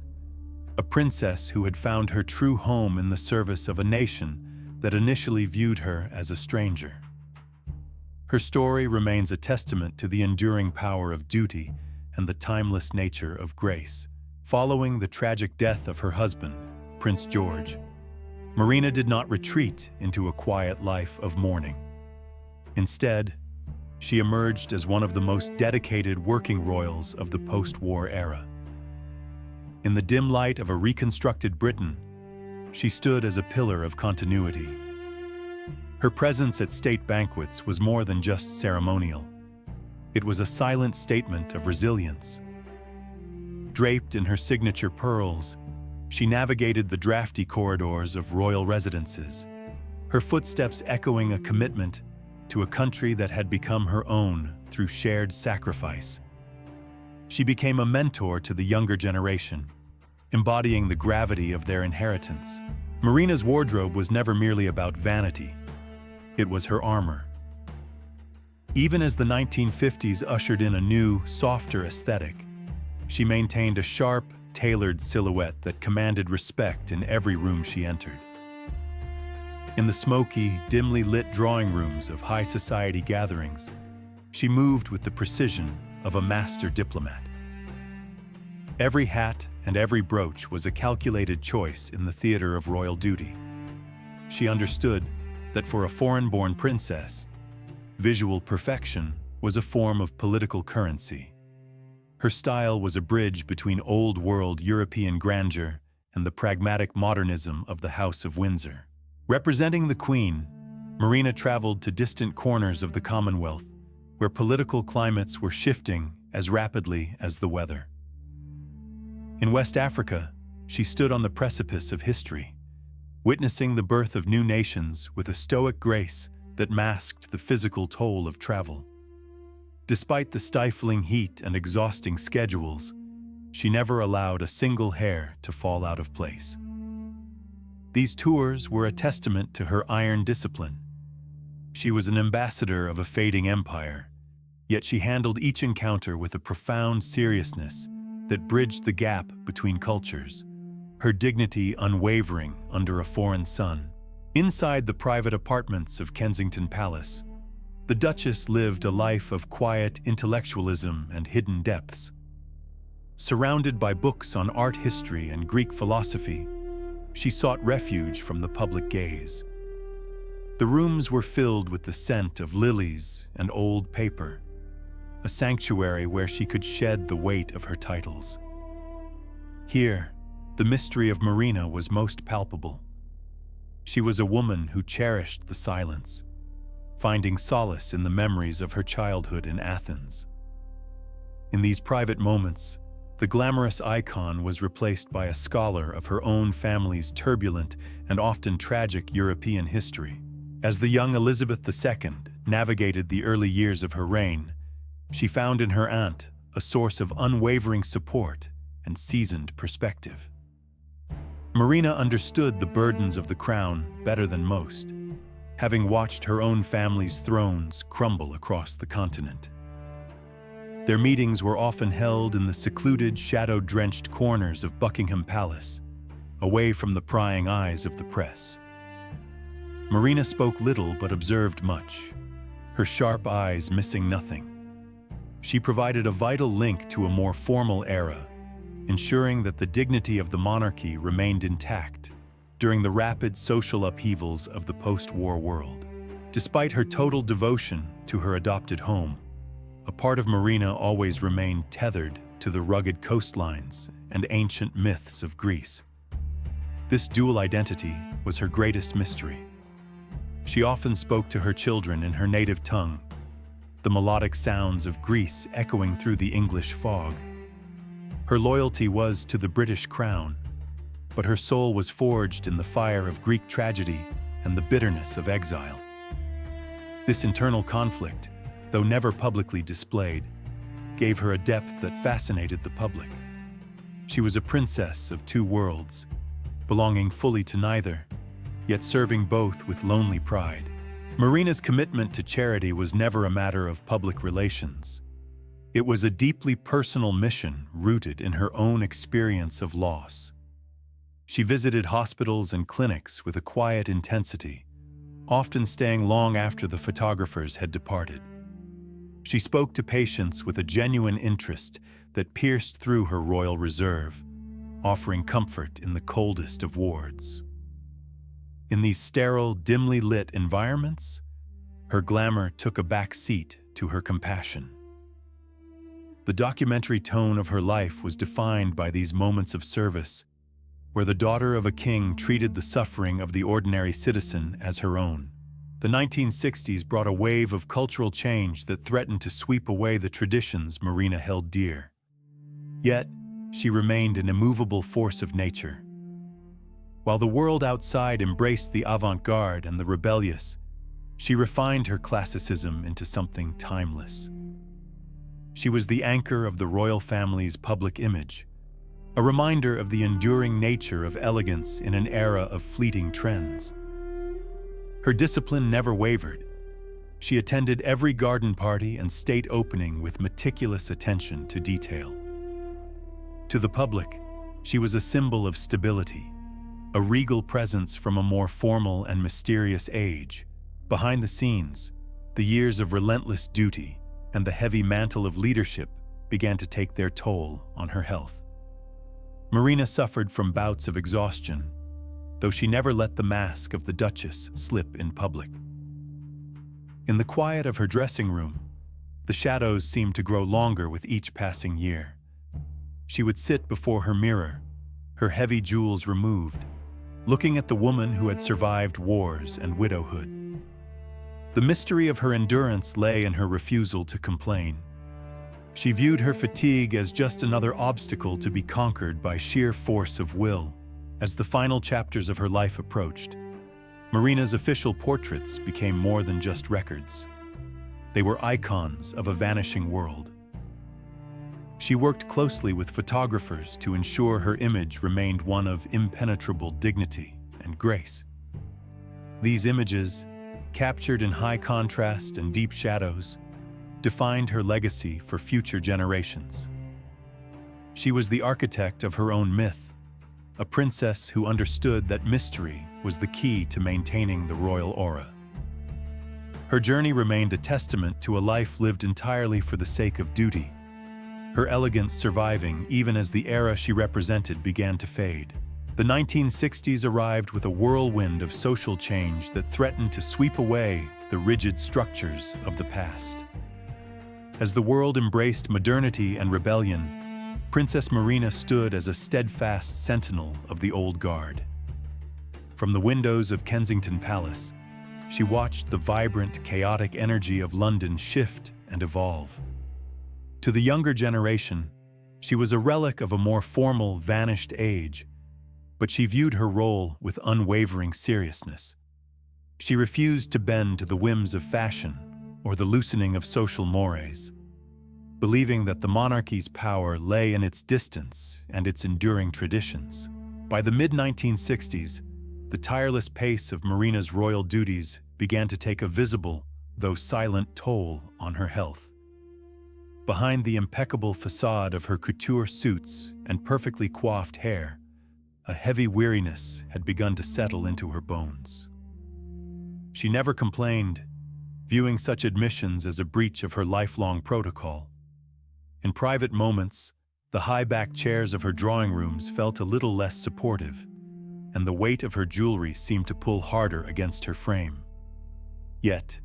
a princess who had found her true home in the service of a nation that initially viewed her as a stranger. Her story remains a testament to the enduring power of duty and the timeless nature of grace. Following the tragic death of her husband, Prince George, Marina did not retreat into a quiet life of mourning. Instead, she emerged as one of the most dedicated working royals of the post-war era. In the dim light of a reconstructed Britain, she stood as a pillar of continuity. Her presence at state banquets was more than just ceremonial. It was a silent statement of resilience. Draped in her signature pearls, she navigated the drafty corridors of royal residences, her footsteps echoing a commitment to a country that had become her own through shared sacrifice. She became a mentor to the younger generation, embodying the gravity of their inheritance. Marina's wardrobe was never merely about vanity. It was her armor. Even as the 1950s ushered in a new, softer aesthetic, she maintained a sharp, tailored silhouette that commanded respect in every room she entered. In the smoky, dimly lit drawing rooms of high society gatherings, she moved with the precision of a master diplomat. Every hat and every brooch was a calculated choice in the theater of royal duty. She understood that for a foreign-born princess, visual perfection was a form of political currency. Her style was a bridge between old-world European grandeur and the pragmatic modernism of the House of Windsor. Representing the Queen, Marina traveled to distant corners of the Commonwealth, where political climates were shifting as rapidly as the weather. In West Africa, she stood on the precipice of history, witnessing the birth of new nations with a stoic grace that masked the physical toll of travel. Despite the stifling heat and exhausting schedules, she never allowed a single hair to fall out of place. These tours were a testament to her iron discipline. She was an ambassador of a fading empire, yet she handled each encounter with a profound seriousness that bridged the gap between cultures, her dignity unwavering under a foreign sun. Inside the private apartments of Kensington Palace, the Duchess lived a life of quiet intellectualism and hidden depths. Surrounded by books on art history and Greek philosophy, she sought refuge from the public gaze. The rooms were filled with the scent of lilies and old paper, a sanctuary where she could shed the weight of her titles. Here, the mystery of Marina was most palpable. She was a woman who cherished the silence, finding solace in the memories of her childhood in Athens. In these private moments, the glamorous icon was replaced by a scholar of her own family's turbulent and often tragic European history. As the young Elizabeth II navigated the early years of her reign, she found in her aunt a source of unwavering support and seasoned perspective. Marina understood the burdens of the crown better than most, having watched her own family's thrones crumble across the continent. Their meetings were often held in the secluded, shadow-drenched corners of Buckingham Palace, away from the prying eyes of the press. Marina spoke little but observed much, her sharp eyes missing nothing. She provided a vital link to a more formal era, ensuring that the dignity of the monarchy remained intact during the rapid social upheavals of the post-war world. Despite her total devotion to her adopted home, a part of Marina always remained tethered to the rugged coastlines and ancient myths of Greece. This dual identity was her greatest mystery. She often spoke to her children in her native tongue, the melodic sounds of Greece echoing through the English fog. Her loyalty was to the British crown, but her soul was forged in the fire of Greek tragedy and the bitterness of exile. This internal conflict, though never publicly displayed, gave her a depth that fascinated the public. She was a princess of two worlds, belonging fully to neither, yet serving both with lonely pride. Marina's commitment to charity was never a matter of public relations. It was a deeply personal mission rooted in her own experience of loss. She visited hospitals and clinics with a quiet intensity, often staying long after the photographers had departed. She spoke to patients with a genuine interest that pierced through her royal reserve, offering comfort in the coldest of wards. In these sterile, dimly lit environments, her glamour took a back seat to her compassion. The documentary tone of her life was defined by these moments of service, where the daughter of a king treated the suffering of the ordinary citizen as her own. The 1960s brought a wave of cultural change that threatened to sweep away the traditions Marina held dear. Yet, she remained an immovable force of nature. While the world outside embraced the avant-garde and the rebellious, she refined her classicism into something timeless. She was the anchor of the royal family's public image, a reminder of the enduring nature of elegance in an era of fleeting trends. Her discipline never wavered. She attended every garden party and state opening with meticulous attention to detail. To the public, she was a symbol of stability, a regal presence from a more formal and mysterious age. Behind the scenes, the years of relentless duty and the heavy mantle of leadership began to take their toll on her health. Marina suffered from bouts of exhaustion, though she never let the mask of the Duchess slip in public. In the quiet of her dressing room, the shadows seemed to grow longer with each passing year. She would sit before her mirror, her heavy jewels removed, looking at the woman who had survived wars and widowhood. The mystery of her endurance lay in her refusal to complain. She viewed her fatigue as just another obstacle to be conquered by sheer force of will. As the final chapters of her life approached, Marina's official portraits became more than just records. They were icons of a vanishing world. She worked closely with photographers to ensure her image remained one of impenetrable dignity and grace. These images, captured in high contrast and deep shadows, defined her legacy for future generations. She was the architect of her own myth, a princess who understood that mystery was the key to maintaining the royal aura. Her journey remained a testament to a life lived entirely for the sake of duty, her elegance surviving even as the era she represented began to fade. The 1960s arrived with a whirlwind of social change that threatened to sweep away the rigid structures of the past. As the world embraced modernity and rebellion, Princess Marina stood as a steadfast sentinel of the old guard. From the windows of Kensington Palace, she watched the vibrant, chaotic energy of London shift and evolve. To the younger generation, she was a relic of a more formal, vanished age, but she viewed her role with unwavering seriousness. She refused to bend to the whims of fashion or the loosening of social mores, believing that the monarchy's power lay in its distance and its enduring traditions. By the mid-1960s, the tireless pace of Marina's royal duties began to take a visible, though silent, toll on her health. Behind the impeccable facade of her couture suits and perfectly coiffed hair, a heavy weariness had begun to settle into her bones. She never complained, viewing such admissions as a breach of her lifelong protocol. In private moments, the high-backed chairs of her drawing rooms felt a little less supportive, and the weight of her jewelry seemed to pull harder against her frame. Yet,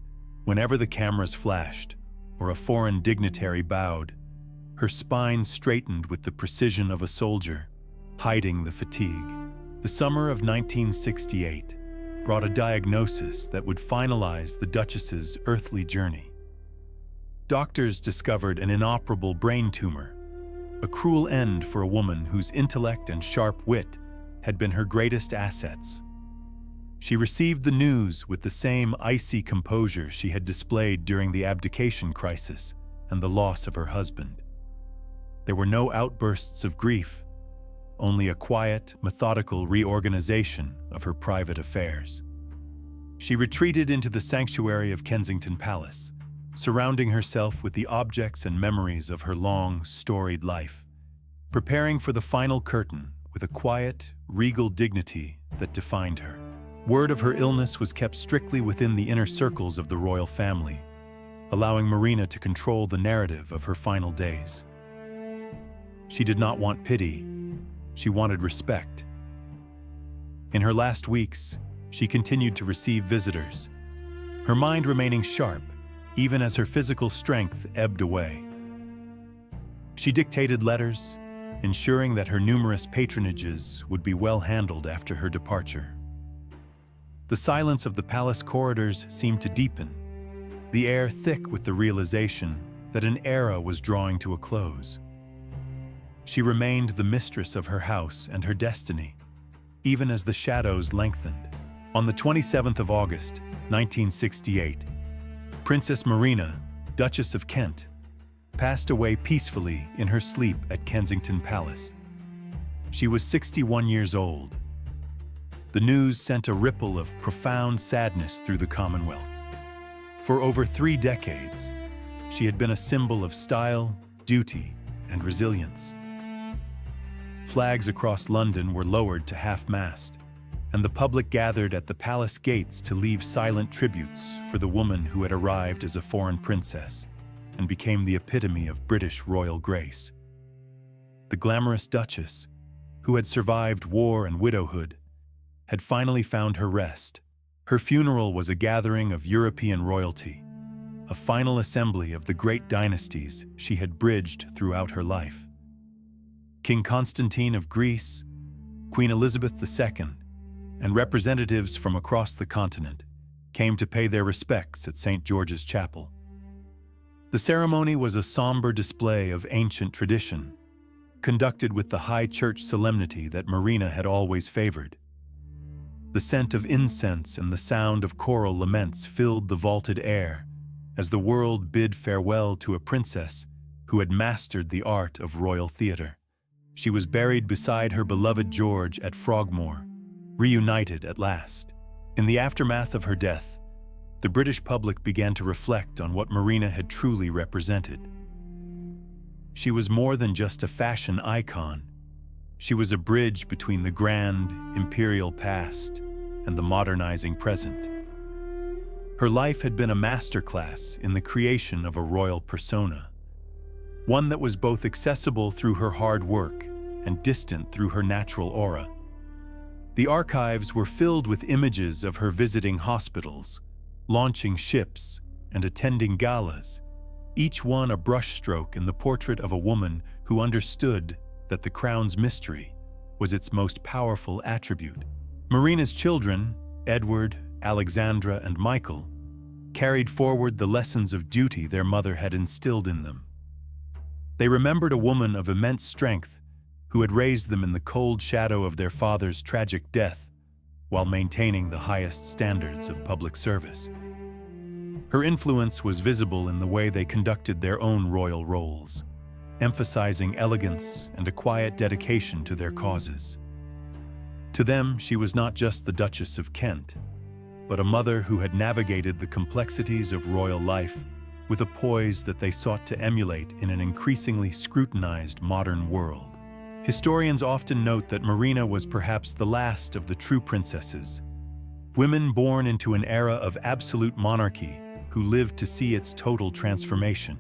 whenever the cameras flashed or a foreign dignitary bowed, her spine straightened with the precision of a soldier, hiding the fatigue. The summer of 1968 brought a diagnosis that would finalize the Duchess's earthly journey. Doctors discovered an inoperable brain tumor, a cruel end for a woman whose intellect and sharp wit had been her greatest assets. She received the news with the same icy composure she had displayed during the abdication crisis and the loss of her husband. There were no outbursts of grief, only a quiet, methodical reorganization of her private affairs. She retreated into the sanctuary of Kensington Palace, surrounding herself with the objects and memories of her long, storied life, preparing for the final curtain with a quiet, regal dignity that defined her. Word of her illness was kept strictly within the inner circles of the royal family, allowing Marina to control the narrative of her final days. She did not want pity. She wanted respect. In her last weeks, she continued to receive visitors, her mind remaining sharp even as her physical strength ebbed away. She dictated letters, ensuring that her numerous patronages would be well handled after her departure. The silence of the palace corridors seemed to deepen, the air thick with the realization that an era was drawing to a close. She remained the mistress of her house and her destiny, even as the shadows lengthened. On the 27th of August, 1968, Princess Marina, Duchess of Kent, passed away peacefully in her sleep at Kensington Palace. She was 61 years old. The news sent a ripple of profound sadness through the Commonwealth. For over 3 decades, she had been a symbol of style, duty, and resilience. Flags across London were lowered to half-mast, and the public gathered at the palace gates to leave silent tributes for the woman who had arrived as a foreign princess and became the epitome of British royal grace. The glamorous Duchess, who had survived war and widowhood, had finally found her rest. Her funeral was a gathering of European royalty, a final assembly of the great dynasties she had bridged throughout her life. King Constantine of Greece, Queen Elizabeth II, and representatives from across the continent came to pay their respects at St. George's Chapel. The ceremony was a somber display of ancient tradition, conducted with the high church solemnity that Marina had always favored. The scent of incense and the sound of choral laments filled the vaulted air as the world bid farewell to a princess who had mastered the art of royal theater. She was buried beside her beloved George at Frogmore, reunited at last. In the aftermath of her death, the British public began to reflect on what Marina had truly represented. She was more than just a fashion icon. She was a bridge between the grand, imperial past and the modernizing present. Her life had been a masterclass in the creation of a royal persona, one that was both accessible through her hard work and distant through her natural aura. The archives were filled with images of her visiting hospitals, launching ships, and attending galas, each one a brushstroke in the portrait of a woman who understood that the crown's mystery was its most powerful attribute. Marina's children, Edward, Alexandra, and Michael, carried forward the lessons of duty their mother had instilled in them. They remembered a woman of immense strength who had raised them in the cold shadow of their father's tragic death while maintaining the highest standards of public service. Her influence was visible in the way they conducted their own royal roles, emphasizing elegance and a quiet dedication to their causes. To them, she was not just the Duchess of Kent, but a mother who had navigated the complexities of royal life with a poise that they sought to emulate in an increasingly scrutinized modern world. Historians often note that Marina was perhaps the last of the true princesses, women born into an era of absolute monarchy who lived to see its total transformation.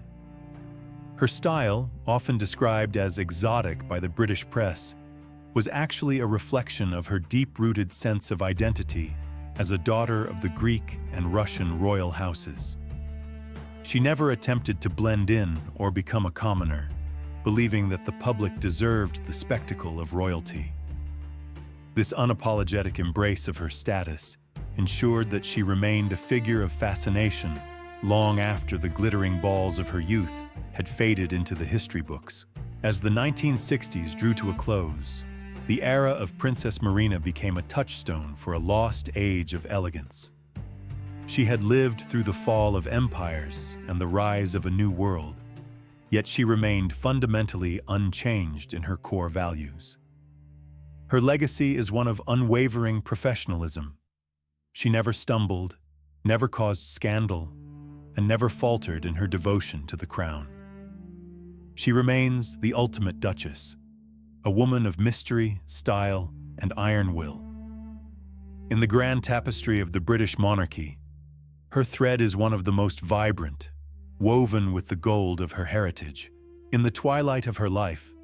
Her style, often described as exotic by the British press, was actually a reflection of her deep-rooted sense of identity as a daughter of the Greek and Russian royal houses. She never attempted to blend in or become a commoner, believing that the public deserved the spectacle of royalty. This unapologetic embrace of her status ensured that she remained a figure of fascination long after the glittering balls of her youth had faded into the history books. As the 1960s drew to a close, the era of Princess Marina became a touchstone for a lost age of elegance. She had lived through the fall of empires and the rise of a new world, yet she remained fundamentally unchanged in her core values. Her legacy is one of unwavering professionalism. She never stumbled, never caused scandal, and never faltered in her devotion to the crown. She remains the ultimate Duchess, a woman of mystery, style, and iron will. In the grand tapestry of the British monarchy, her thread is one of the most vibrant, woven with the gold of her heritage. In the twilight of her life,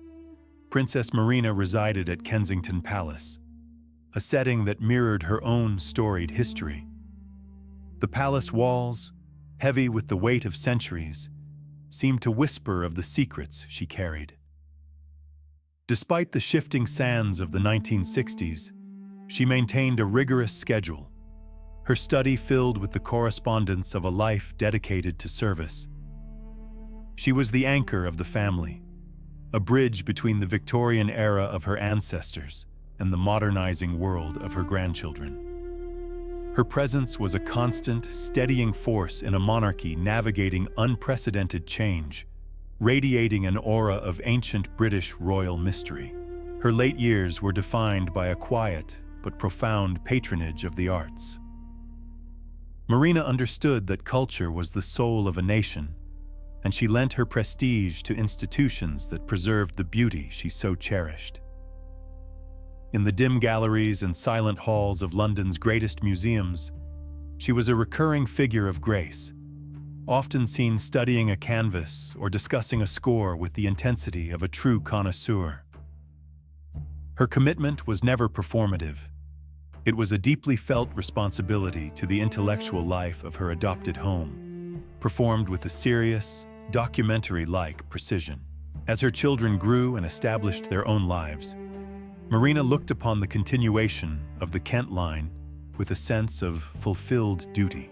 Princess Marina resided at Kensington Palace, a setting that mirrored her own storied history. The palace walls, heavy with the weight of centuries, seemed to whisper of the secrets she carried. Despite the shifting sands of the 1960s, she maintained a rigorous schedule, her study filled with the correspondence of a life dedicated to service. She was the anchor of the family, a bridge between the Victorian era of her ancestors and the modernizing world of her grandchildren. Her presence was a constant, steadying force in a monarchy navigating unprecedented change, radiating an aura of ancient British royal mystery. Her late years were defined by a quiet but profound patronage of the arts. Marina understood that culture was the soul of a nation, and she lent her prestige to institutions that preserved the beauty she so cherished. In the dim galleries and silent halls of London's greatest museums, she was a recurring figure of grace, often seen studying a canvas or discussing a score with the intensity of a true connoisseur. Her commitment was never performative. It was a deeply felt responsibility to the intellectual life of her adopted home, performed with a serious, documentary-like precision. As her children grew and established their own lives, Marina looked upon the continuation of the Kent line with a sense of fulfilled duty.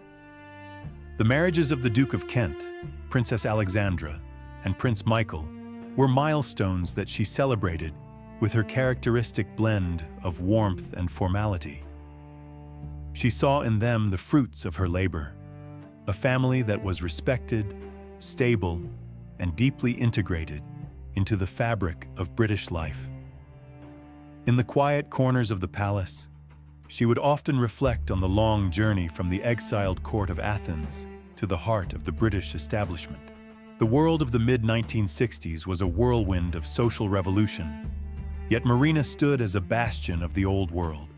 The marriages of the Duke of Kent, Princess Alexandra, and Prince Michael were milestones that she celebrated with her characteristic blend of warmth and formality. She saw in them the fruits of her labor, a family that was respected, stable, and deeply integrated into the fabric of British life. In the quiet corners of the palace, she would often reflect on the long journey from the exiled court of Athens to the heart of the British establishment. The world of the mid-1960s was a whirlwind of social revolution, yet Marina stood as a bastion of the old world.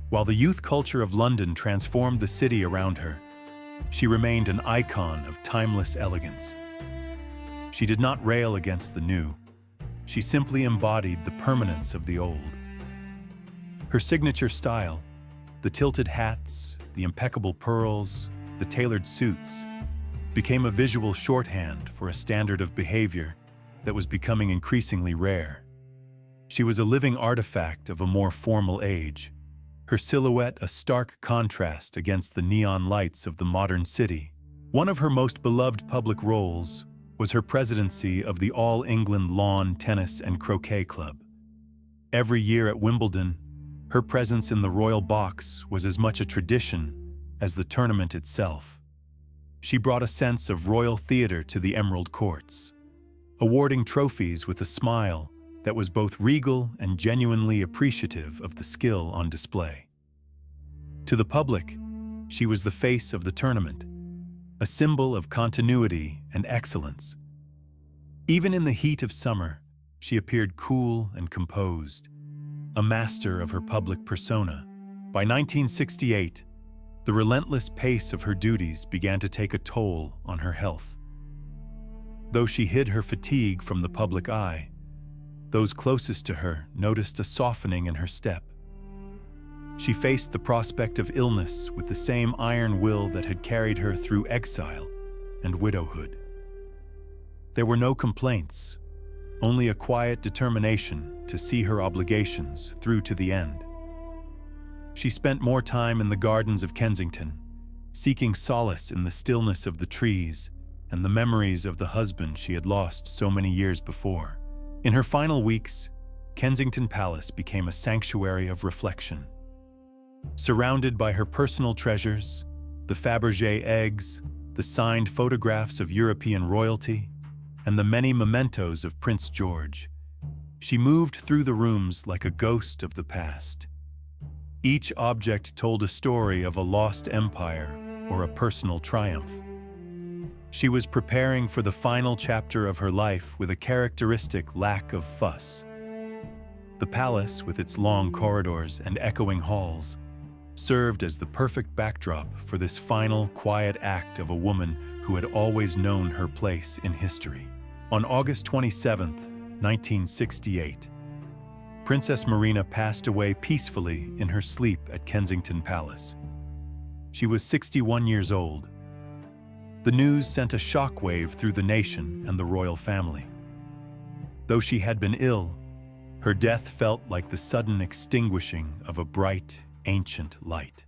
While the youth culture of London transformed the city around her, she remained an icon of timeless elegance. She did not rail against the new. She simply embodied the permanence of the old. Her signature style, the tilted hats, the impeccable pearls, the tailored suits, became a visual shorthand for a standard of behavior that was becoming increasingly rare. She was a living artifact of a more formal age, her silhouette a stark contrast against the neon lights of the modern city. One of her most beloved public roles was her presidency of the All England Lawn Tennis and Croquet Club. Every year at Wimbledon, her presence in the royal box was as much a tradition as the tournament itself. She brought a sense of royal theater to the Emerald Courts, awarding trophies with a smile that was both regal and genuinely appreciative of the skill on display. To the public, she was the face of the tournament, a symbol of continuity and excellence. Even in the heat of summer, she appeared cool and composed, a master of her public persona. By 1968, the relentless pace of her duties began to take a toll on her health. Though she hid her fatigue from the public eye, those closest to her noticed a softening in her step. She faced the prospect of illness with the same iron will that had carried her through exile and widowhood. There were no complaints, only a quiet determination to see her obligations through to the end. She spent more time in the gardens of Kensington, seeking solace in the stillness of the trees and the memories of the husband she had lost so many years before. In her final weeks, Kensington Palace became a sanctuary of reflection. Surrounded by her personal treasures, the Fabergé eggs, the signed photographs of European royalty, and the many mementos of Prince George, she moved through the rooms like a ghost of the past. Each object told a story of a lost empire or a personal triumph. She was preparing for the final chapter of her life with a characteristic lack of fuss. The palace, with its long corridors and echoing halls, served as the perfect backdrop for this final, quiet act of a woman who had always known her place in history. On August 27, 1968, Princess Marina passed away peacefully in her sleep at Kensington Palace. She was 61 years old. The news sent a shockwave through the nation and the royal family. Though she had been ill, her death felt like the sudden extinguishing of a bright, ancient light.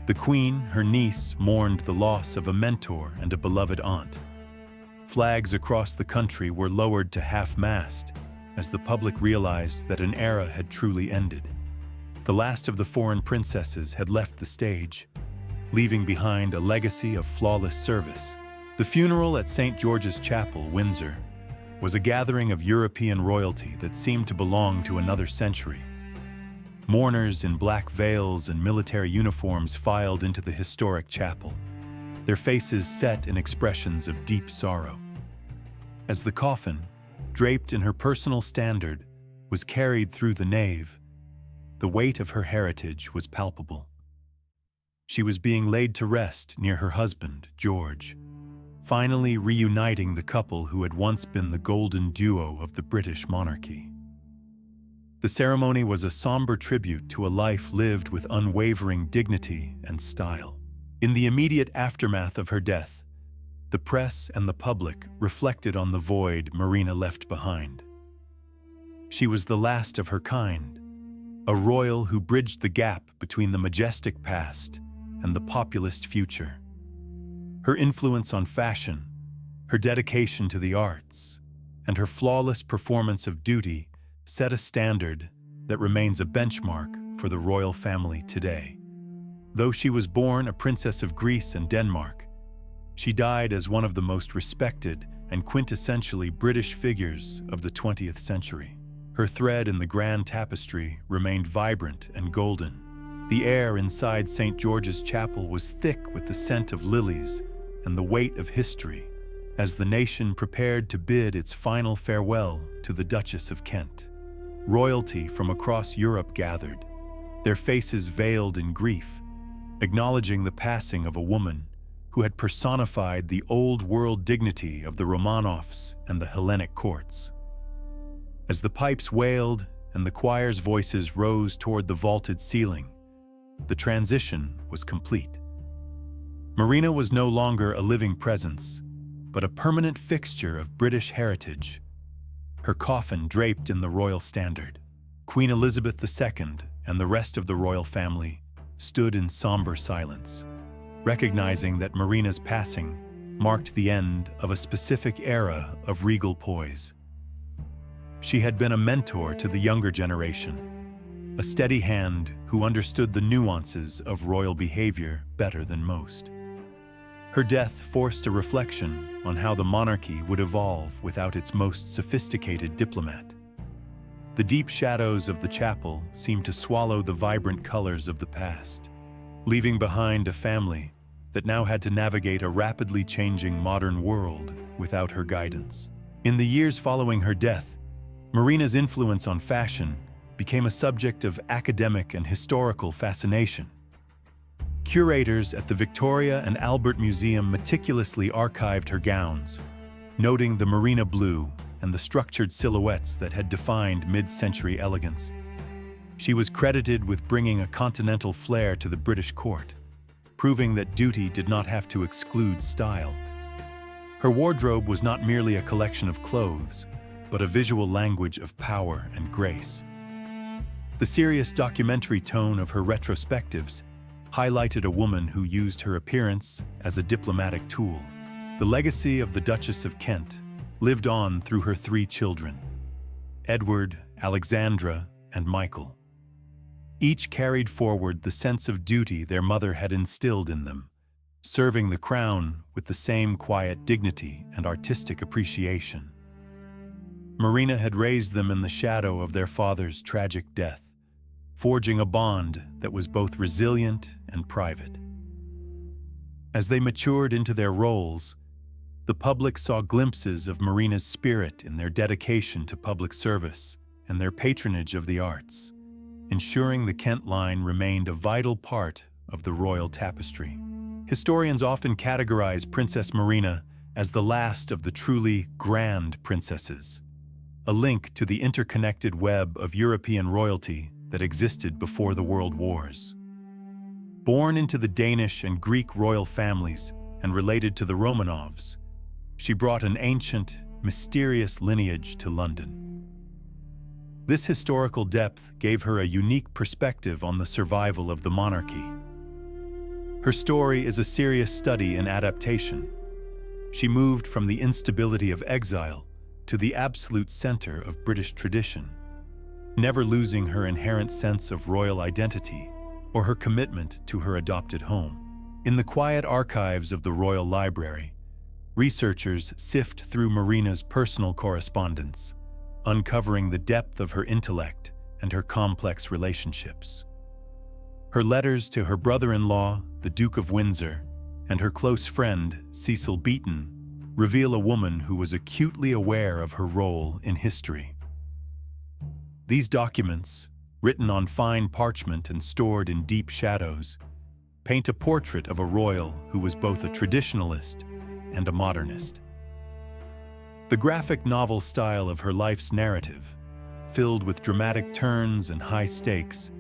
The Queen, her niece, mourned the loss of a mentor and a beloved aunt. Flags across the country were lowered to half-mast as the public realized that an era had truly ended. The last of the foreign princesses had left the stage, leaving behind a legacy of flawless service. The funeral at St. George's Chapel, Windsor, was a gathering of European royalty that seemed to belong to another century. Mourners in black veils and military uniforms filed into the historic chapel, their faces set in expressions of deep sorrow. As the coffin, draped in her personal standard, was carried through the nave, the weight of her heritage was palpable. She was being laid to rest near her husband, George, finally reuniting the couple who had once been the golden duo of the British monarchy. The ceremony was a somber tribute to a life lived with unwavering dignity and style. In the immediate aftermath of her death, the press and the public reflected on the void Marina left behind. She was the last of her kind, a royal who bridged the gap between the majestic past and the populist future. Her influence on fashion, her dedication to the arts, and her flawless performance of duty set a standard that remains a benchmark for the royal family today. Though she was born a princess of Greece and Denmark, she died as one of the most respected and quintessentially British figures of the 20th century. Her thread in the grand tapestry remained vibrant and golden. The air inside St. George's Chapel was thick with the scent of lilies and the weight of history as the nation prepared to bid its final farewell to the Duchess of Kent. Royalty from across Europe gathered, their faces veiled in grief, acknowledging the passing of a woman who had personified the old-world dignity of the Romanovs and the Hellenic courts. As the pipes wailed and the choir's voices rose toward the vaulted ceiling, the transition was complete. Marina was no longer a living presence, but a permanent fixture of British heritage. Her coffin draped in the royal standard, Queen Elizabeth II and the rest of the royal family stood in somber silence, recognizing that Marina's passing marked the end of a specific era of regal poise. She had been a mentor to the younger generation, a steady hand who understood the nuances of royal behavior better than most. Her death forced a reflection on how the monarchy would evolve without its most sophisticated diplomat. The deep shadows of the chapel seemed to swallow the vibrant colors of the past, leaving behind a family that now had to navigate a rapidly changing modern world without her guidance. In the years following her death, Marina's influence on fashion became a subject of academic and historical fascination. Curators at the Victoria and Albert Museum meticulously archived her gowns, noting the Marina blue and the structured silhouettes that had defined mid-century elegance. She was credited with bringing a continental flair to the British court, proving that duty did not have to exclude style. Her wardrobe was not merely a collection of clothes, but a visual language of power and grace. The serious documentary tone of her retrospectives highlighted a woman who used her appearance as a diplomatic tool. The legacy of the Duchess of Kent lived on through her three children, Edward, Alexandra, and Michael. Each carried forward the sense of duty their mother had instilled in them, serving the crown with the same quiet dignity and artistic appreciation. Marina had raised them in the shadow of their father's tragic death, forging a bond that was both resilient and private. As they matured into their roles, the public saw glimpses of Marina's spirit in their dedication to public service and their patronage of the arts, ensuring the Kent line remained a vital part of the royal tapestry. Historians often categorize Princess Marina as the last of the truly grand princesses, a link to the interconnected web of European royalty that existed before the World Wars. Born into the Danish and Greek royal families and related to the Romanovs, she brought an ancient, mysterious lineage to London. This historical depth gave her a unique perspective on the survival of the monarchy. Her story is a serious study in adaptation. She moved from the instability of exile to the absolute center of British tradition, never losing her inherent sense of royal identity or her commitment to her adopted home. In the quiet archives of the Royal Library, researchers sift through Marina's personal correspondence, uncovering the depth of her intellect and her complex relationships. Her letters to her brother-in-law, the Duke of Windsor, and her close friend, Cecil Beaton, reveal a woman who was acutely aware of her role in history. These documents, written on fine parchment and stored in deep shadows, paint a portrait of a royal who was both a traditionalist and a modernist. The graphic novel style of her life's narrative, filled with dramatic turns and high stakes,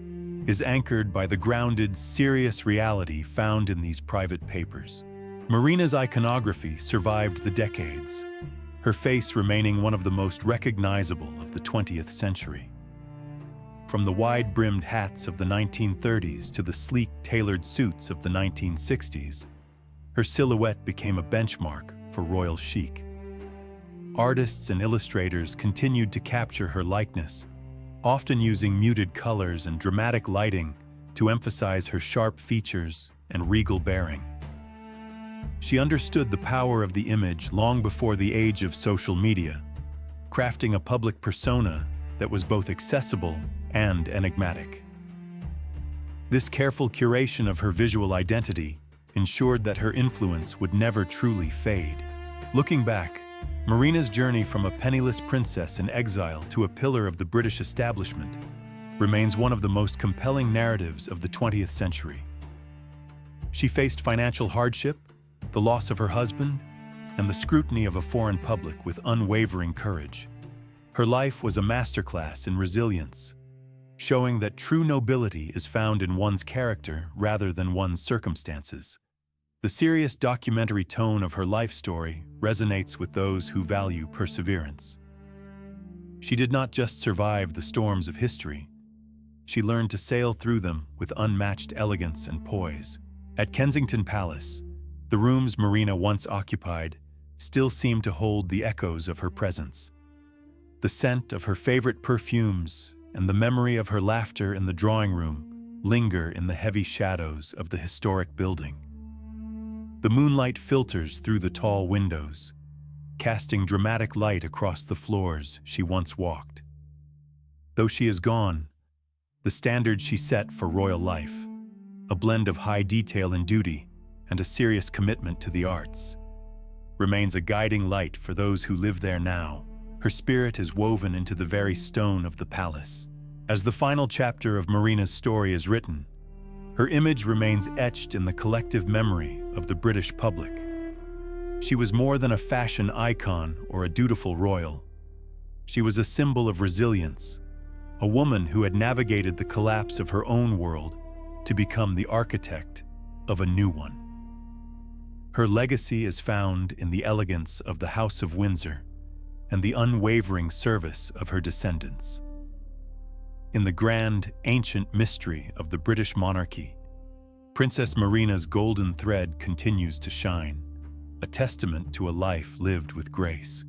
is anchored by the grounded, serious reality found in these private papers. Marina's iconography survived the decades, her face remaining one of the most recognizable of the 20th century. From the wide-brimmed hats of the 1930s to the sleek, tailored suits of the 1960s, her silhouette became a benchmark for royal chic. Artists and illustrators continued to capture her likeness, often using muted colors and dramatic lighting to emphasize her sharp features and regal bearing. She understood the power of the image long before the age of social media, crafting a public persona that was both accessible and enigmatic. This careful curation of her visual identity ensured that her influence would never truly fade. Looking back, Marina's journey from a penniless princess in exile to a pillar of the British establishment remains one of the most compelling narratives of the 20th century. She faced financial hardship, the loss of her husband, and the scrutiny of a foreign public with unwavering courage. Her life was a masterclass in resilience, showing that true nobility is found in one's character rather than one's circumstances. The serious documentary tone of her life story resonates with those who value perseverance. She did not just survive the storms of history, she learned to sail through them with unmatched elegance and poise. At Kensington Palace, the rooms Marina once occupied still seem to hold the echoes of her presence. The scent of her favorite perfumes and the memory of her laughter in the drawing room linger in the heavy shadows of the historic building. The moonlight filters through the tall windows, casting dramatic light across the floors she once walked. Though she is gone, the standard she set for royal life, a blend of high detail and duty and a serious commitment to the arts, remains a guiding light for those who live there now. Her spirit is woven into the very stone of the palace. As the final chapter of Marina's story is written, her image remains etched in the collective memory of the British public. She was more than a fashion icon or a dutiful royal. She was a symbol of resilience, a woman who had navigated the collapse of her own world to become the architect of a new one. Her legacy is found in the elegance of the House of Windsor and the unwavering service of her descendants. In the grand, ancient mystery of the British monarchy, Princess Marina's golden thread continues to shine, a testament to a life lived with grace.